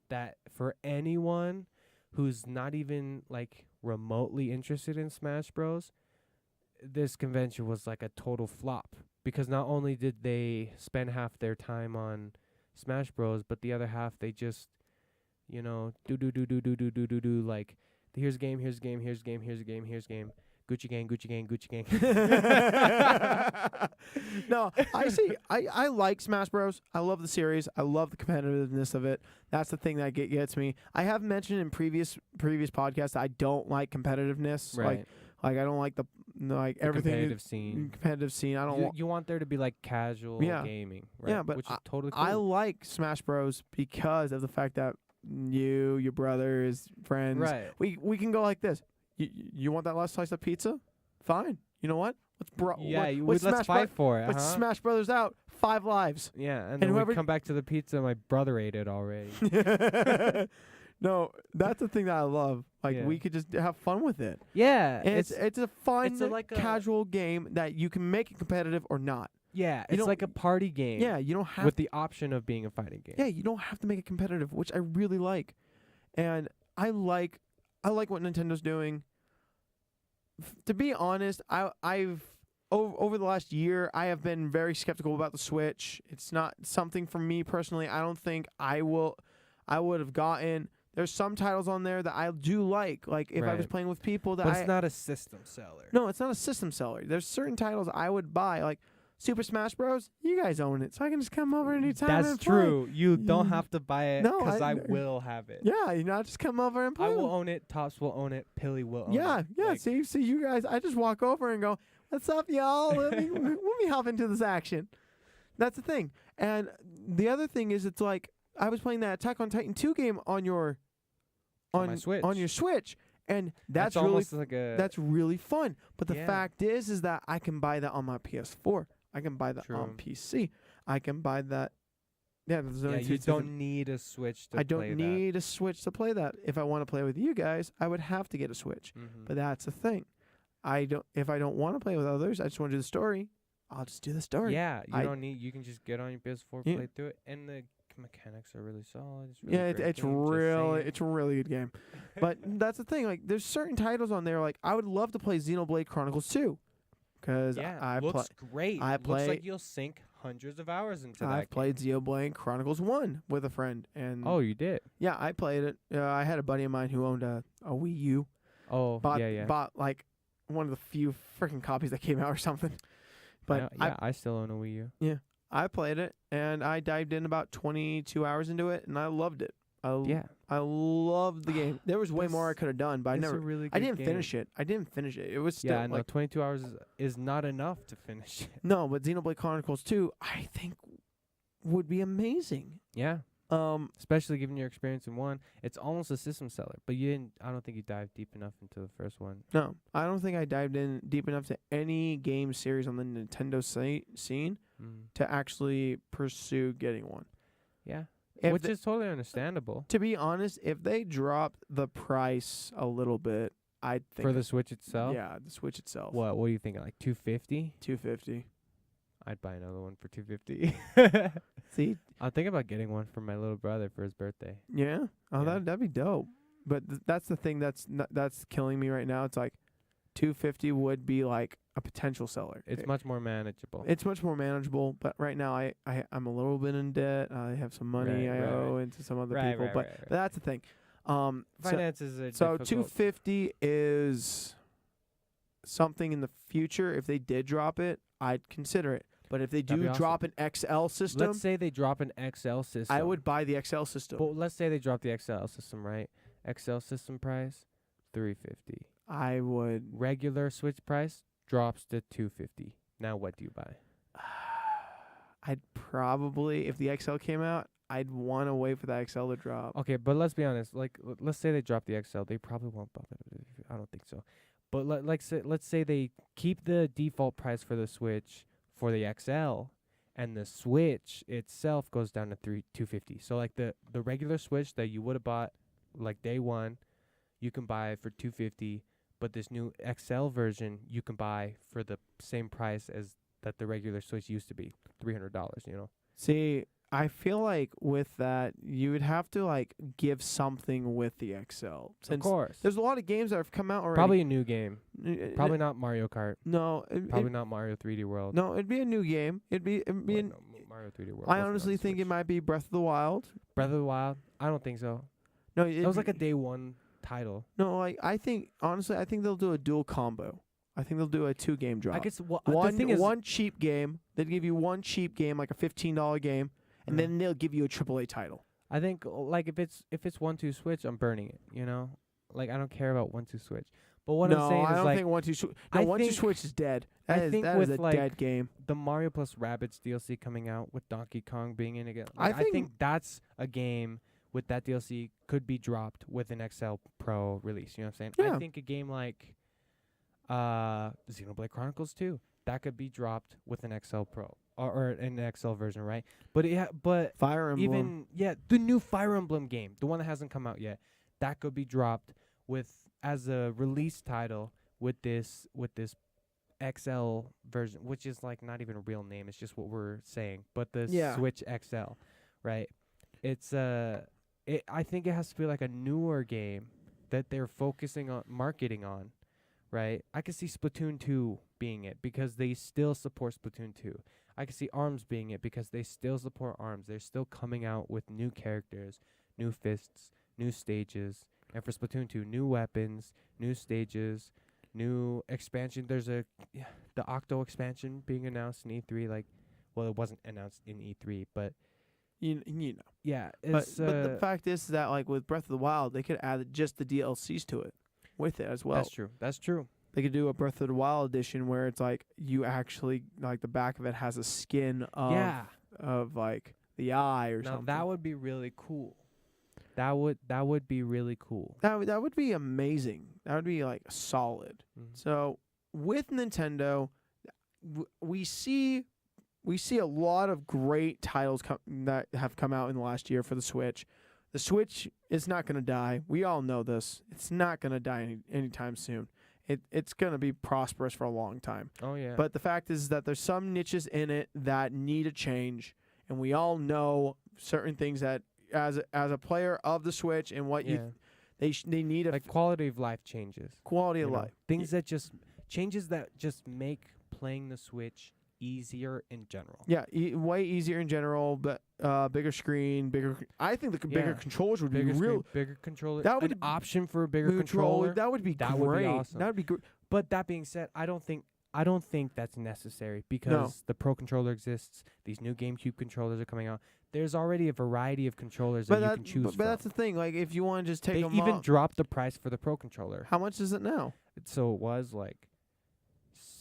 that for anyone who's not even like remotely interested in Smash Bros, this convention was like a total flop because not only did they spend half their time on Smash Bros, but the other half they just do like here's game, Gucci gang, Gucci gang, Gucci gang. No, I like Smash Bros. I love the series. I love the competitiveness of it. That's the thing that gets me. I have mentioned in previous podcasts that I don't like competitiveness. Right. Like I don't like the everything competitive scene. I don't You want there to be like casual gaming, right? Yeah, but which is totally cool. I like Smash Bros because of the fact that your brothers, friends, right. we can go like this. You want that last slice of pizza? Fine. You know what? Let's fight for it. Let's Smash Brothers out. 5 lives. Yeah, and then whoever we come back to the pizza. My brother ate it already. No, that's the thing that I love. Like we could just have fun with it. Yeah, and it's a fun, casual game that you can make it competitive or not. Yeah, it's like a party game. Yeah, you don't have with the option of being a fighting game. Yeah, you don't have to make it competitive, which I really like, and I like what Nintendo's doing. To be honest, I've over the last year, I have been very skeptical about the Switch. It's not something for me personally. I don't think I would have gotten. There's some titles on there that I do like. Like if I was playing with people that but it's not a system seller. No, it's not a system seller. There's certain titles I would buy, like Super Smash Bros. You guys own it, so I can just come over anytime. That's true. You don't have to buy it because I will have it. Yeah, just come over and play. I will own it. Tops will own it. Pilly will own it. Yeah. Like, see you guys. I just walk over and go, "What's up, y'all? let me hop into this action." That's the thing. And the other thing is, it's like I was playing that Attack on Titan 2 game on your Switch, and that's really almost like that's really fun. But the fact is that I can buy that on my PS4. I can buy that on PC. I can buy that. Yeah, you don't need a Switch to play that. I don't need a Switch to play that. If I want to play with you guys, I would have to get a Switch. Mm-hmm. But that's the thing. If I don't want to play with others, I just want to do the story. I'll just do the story. Yeah, you can just get on your PS4, play through it, and the mechanics are really solid. It's it's a really good game. But that's the thing. Like, there's certain titles on there. Like, I would love to play Xenoblade Chronicles 2. Because looks great. Looks like you'll sink hundreds of hours into that. I've played Xenoblade Chronicles 1 with a friend, and you did? Yeah, I played it. I had a buddy of mine who owned a Wii U. Oh, bought like one of the few freaking copies that came out or something. But I still own a Wii U. Yeah, I played it, and I dived in about 22 hours into it, and I loved it. I loved the game. There was way more I could have done, but I didn't finish it. It was still I know 22 hours is not enough to finish it. No, but Xenoblade Chronicles 2, I think would be amazing. Yeah. Especially given your experience in 1, it's almost a system seller. But I don't think you dived deep enough into the first one. No, I don't think I dived in deep enough to any game series on the Nintendo scene to actually pursue getting one. Yeah. Which is totally understandable. To be honest, if they dropped the price a little bit, I'd think for the Switch itself. Yeah, the Switch itself. What are you thinking? Like $250? $250. I'd buy another one for $250. See, I'm thinking about getting one for my little brother for his birthday. Yeah. Oh, Yeah. that'd be dope. But that's the thing that's killing me right now. It's like $250 would be like a potential seller. It's much more manageable. It's much more manageable, but right now I'm a little bit in debt. I have some money I owe into some other people, but that's the thing. Finances are so difficult. $250 is something in the future. If they did drop it, I'd consider it. But if they do drop an XL system, let's say they drop an XL system, I would buy the XL system. But let's say they drop the XL system, right? XL system price $350. I would. Regular Switch price drops to $250. Now what do you buy? I'd probably, if the XL came out, I'd want to wait for the XL to drop. Okay, but let's be honest. Like, let's say they drop the XL, they probably won't bump it. I don't think so. But let's say they keep the default price for the Switch for the XL, and the Switch itself goes down to $250. So like the regular Switch that you would have bought like day one, you can buy for $250, but this new XL version you can buy for the same price as that the regular Switch used to be, $300. You know. See, I feel like with that you would have to like give something with the XL. Of course, there's a lot of games that have come out already. Probably a new game. Probably not Mario Kart. No, probably not Mario 3D World. No, it'd be a new game. It'd be Mario 3D World. I honestly think it might be Breath of the Wild. Breath of the Wild? I don't think so. No, it was like a day one title. No, like I think they'll do a dual combo. I think they'll do a 2-game drop. I guess the one thing is, one cheap game. They'd give you one cheap game, like a $15 game, and then they'll give you a AAA title. I think like if it's 1-2 switch, I'm burning it. You know, like I don't care about 1-2 switch. But what I'm saying I is don't like think 1-2 Switch. I No, 1-2 think- Switch is dead. I That think is with, a like, dead game. the Mario plus Rabbids DLC coming out with Donkey Kong being in again. I Like, I think think- that's a game with that DLC could be dropped with an XL Pro release. You know what I'm saying? Yeah. I think a game like Xenoblade Chronicles 2 that could be dropped with an XL Pro or an XL version, right? But but Fire Emblem. the new Fire Emblem game, the one that hasn't come out yet, that could be dropped with as a release title with this XL version, which is like not even a real name. It's just what we're saying. But the Switch XL, right? It's I think it has to be like a newer game that they're focusing on marketing on, right? I could see Splatoon 2 being it because they still support Splatoon 2. I could see ARMS being it because they still support ARMS. They're still coming out with new characters, new fists, new stages. And for Splatoon 2, new weapons, new stages, new expansion. There's the Octo expansion being announced in E3. Like, well, it wasn't announced in E3, but You know. yeah, But it's the fact is that like with Breath of the Wild, they could add just the DLCs to it with it as well. that's true. That's true. They could do a Breath of the Wild edition where it's like you actually like the back of it has a skin of like the eye or Now something. that would be really cool. That would be really cool. That would be amazing. That would be like solid. So with Nintendo, we see a lot of great titles that have come out in the last year for the Switch. The Switch is not going to die. We all know this. It's not going to die anytime soon. It's going to be prosperous for a long time. Oh yeah. But the fact is that there's some niches in it that need a change, and we all know certain things that as a player of the Switch and what they need a like quality of life changes. quality of you know? life. Things that just changes that just make playing the Switch easier in general. Yeah, way easier in general, but bigger screen, bigger. I think the bigger controllers would Bigger be real. screen, bigger controller. That would an option for a bigger controller. controller. That would be That great. would be awesome. That would be great. But that being said, I don't think that's necessary because the Pro controller exists. These new GameCube controllers are coming out. There's already a variety of controllers that you can choose from. But that's the thing. Like, if you want to just take They them even off, dropped the price for the Pro controller. how much is it now? So it was like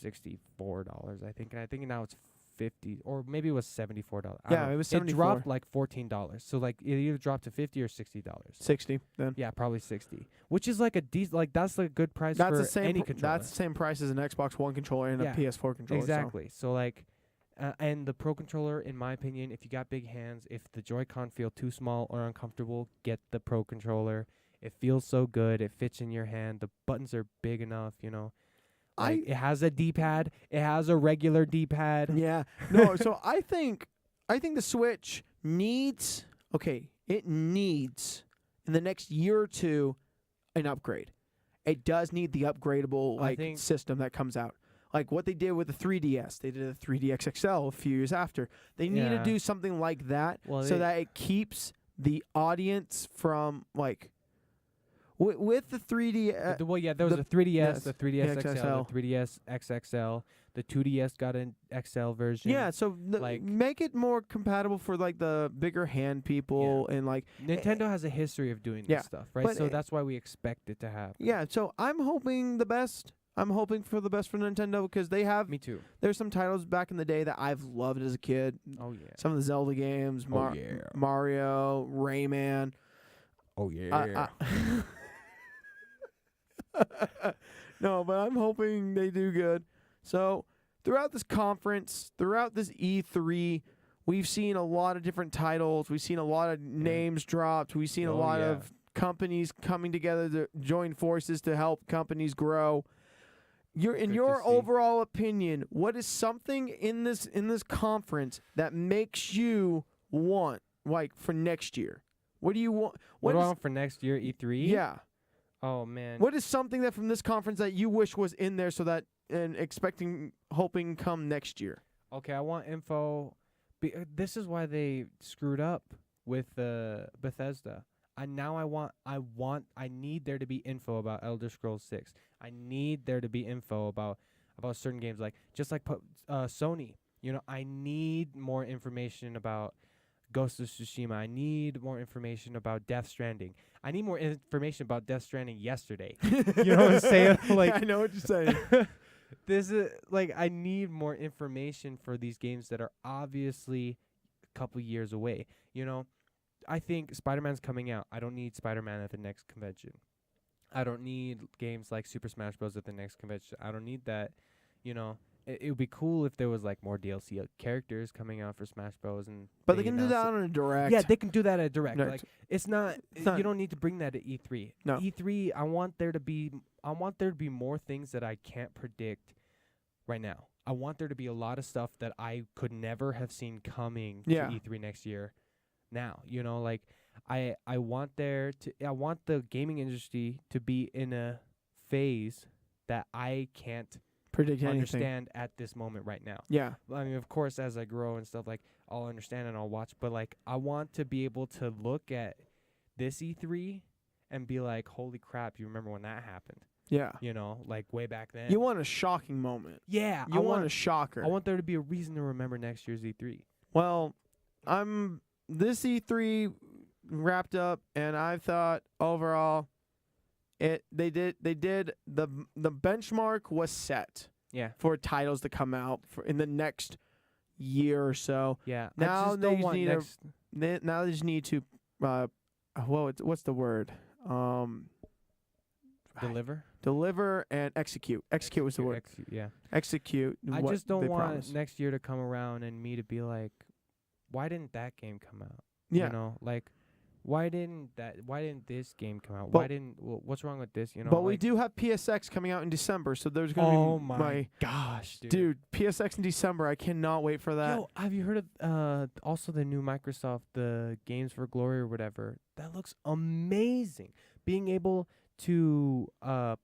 $64, I think, and I think now it's $50, or maybe it was $74. Yeah, it was $74. It dropped like $14. So like it either dropped to $50 or $60. 60 then. Yeah, probably 60, which is like a like that's like a good price That's for the same. any controller. That's the same price as an Xbox One controller and Yeah, a PS4 controller. exactly. So like, and the Pro controller, in my opinion, if you got big hands, if the Joy-Con feel too small or uncomfortable, get the Pro controller. It feels so good. It fits in your hand. The buttons are big enough, you know. Like it has a D-pad. It has a regular D-pad. Yeah. No. So I think the Switch needs. Okay, it needs in the next year or two an upgrade. It does need the upgradable system that comes out. Like what they did with the 3DS. They did a 3DX XL a few years after. They need to do something like that so that it keeps the audience from like with the 3D. There was a 3DS, yes, the 3DS XL, XL. the 3DS XXL. The 2DS got an XL version. Yeah, so make it more compatible for like the bigger hand people and like Nintendo has a history of doing this stuff, right? But So that's why we expect it to happen. Yeah, so I'm hoping the best. I'm hoping for the best for Nintendo because they have. Me too. There's some titles back in the day that I've loved as a kid. Oh yeah. Some of the Zelda games, Mario, Rayman. Oh yeah. No, but I'm hoping they do good. So throughout this conference, throughout this E3, we've seen a lot of different titles. We've seen a lot of names dropped. We've seen a lot of companies coming together to join forces to help companies grow. In your overall opinion, what is something in this conference that makes you want like for next year? What do you want? What do I want for next year, E3? Yeah. Oh man. What is something that from this conference that you wish was in there so that and hoping come next year? Okay, I want info. This is why they screwed up with Bethesda. I need there to be info about Elder Scrolls 6. I need there to be info about certain games, like just like Sony. You know, I need more information about Ghost of Tsushima. I need more information about Death Stranding. I need more information about Death Stranding yesterday. You know what I'm saying? Like, I know what you're saying. this is like, I need more information for these games that are obviously a couple years away. You know, I think Spider-Man's coming out. I don't need Spider-Man at the next convention. I don't need games like Super Smash Bros. At the next convention. I don't need that. You know, it would be cool if there was like more DLC characters coming out for Smash Bros. But they can do that on a direct. Yeah, they can do that at direct. Direct. Like, it's not. You don't need to bring that to E3. No. E3. I want there to be more things that I can't predict right now. I want there to be a lot of stuff that I could never have seen coming to E3 next year. Now, you know, like I want the gaming industry to be in a phase that I can't predict understand anything at this moment right now. Yeah. I mean, of course, as I grow and stuff, like, I'll understand and I'll watch, but like, I want to be able to look at this E3 and be like, holy crap, you remember when that happened? Yeah. You know, like way back then. You want a shocking moment. Yeah. You want a shocker. I want there to be a reason to remember next year's E3. Well, this E3 wrapped up, and I thought overall, the benchmark was set. Yeah. For titles to come out in the next year or so. Yeah. Now they just need to what's the word? Deliver and execute. Execute was the word. Execute. I just don't want next year to come around and me to be like, why didn't that game come out? Yeah. You know, like, why didn't this game come out? But what's wrong with this? You know. But we do have PSX coming out in December, so there's gonna be. Oh my gosh, dude! PSX in December, I cannot wait for that. Yo, have you heard of also the new Microsoft, the Games for Glory or whatever? That looks amazing. Being able to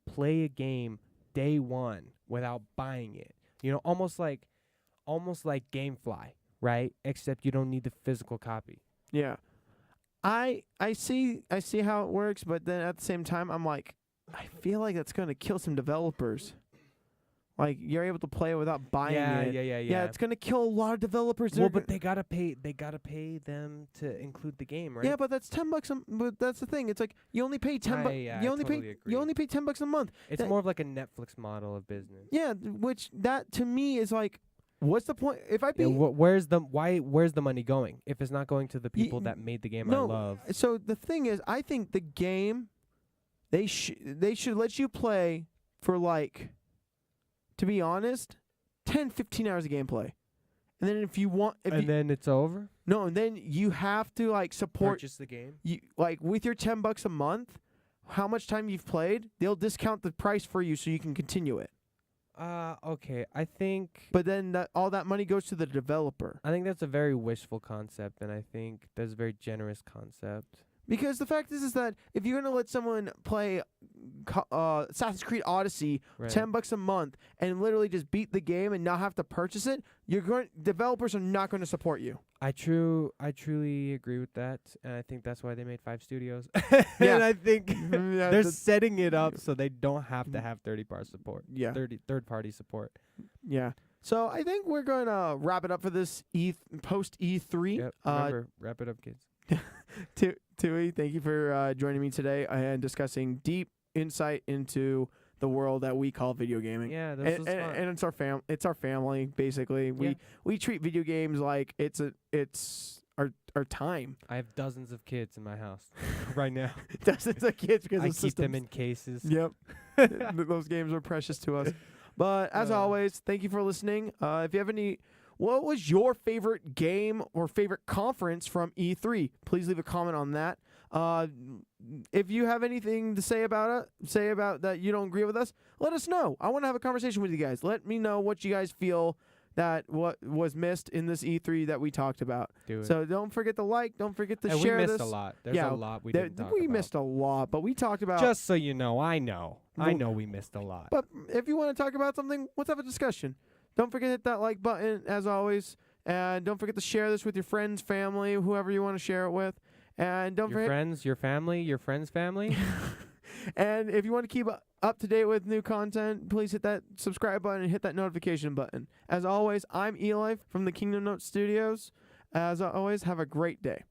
play a game day one without buying it. You know, almost like GameFly, right? Except you don't need the physical copy. Yeah. I see how it works, but then at the same time, I'm like, I feel like that's going to kill some developers. Like, you're able to play it without buying it. Yeah, it's going to kill a lot of developers. Well, but they gotta pay them to include the game, right? Yeah, but that's $10. But that's the thing. It's like you only pay $10. You only pay $10 a month. It's more of like a Netflix model of business. Yeah, which that to me is like, what's the point? If I where's the money going if it's not going to the people that made the game I love? So the thing is, I think the game they should let you play for, like, to be honest, 10-15 hours of gameplay. And then if you want then it's over? No, and then you have to like purchase the game. You like with your $10 a month, how much time you've played, they'll discount the price for you so you can continue it. Okay. I think. But then all that money goes to the developer. I think that's a very wishful concept, and I think that's a very generous concept. Because the fact is that if you're gonna let someone play Assassin's Creed Odyssey $10 a month and literally just beat the game and not have to purchase it, developers are not going to support you. I truly agree with that, and I think that's why they made 5 studios. And I think they're setting it up so they don't have to have third-party support. Yeah. So I think we're going to wrap it up for this post E3. Yep. Remember, wrap it up, kids. Tui, thank you for joining me today and discussing deep insight into the world that we call video gaming. Yeah, this was fun. And it's our family basically. We treat video games like it's our time. I have dozens of kids in my house right now. Dozens of kids because I keep them in cases. Yep. Those games are precious to us. But as always, thank you for listening. If you have what was your favorite game or favorite conference from E3? Please leave a comment on that. If you have anything to say about that you don't agree with us, let us know. I want to have a conversation with you guys. Let me know what you guys feel that what was missed in this E3 that we talked about. So don't forget to like, don't forget to share this. We missed a lot. There's a lot we didn't talk about. We missed a lot, but we talked about... Just so you know, I know we missed a lot. But if you want to talk about something, let's have a discussion. Don't forget to hit that like button, as always. And don't forget to share this with your friends, family, whoever you want to share it with. And don't Your forget, friends, your family, your friends' family. and if you want to keep up to date with new content, please hit that subscribe button and hit that notification button. As always, I'm Eli from the Kingdom Note Studios. As always, have a great day.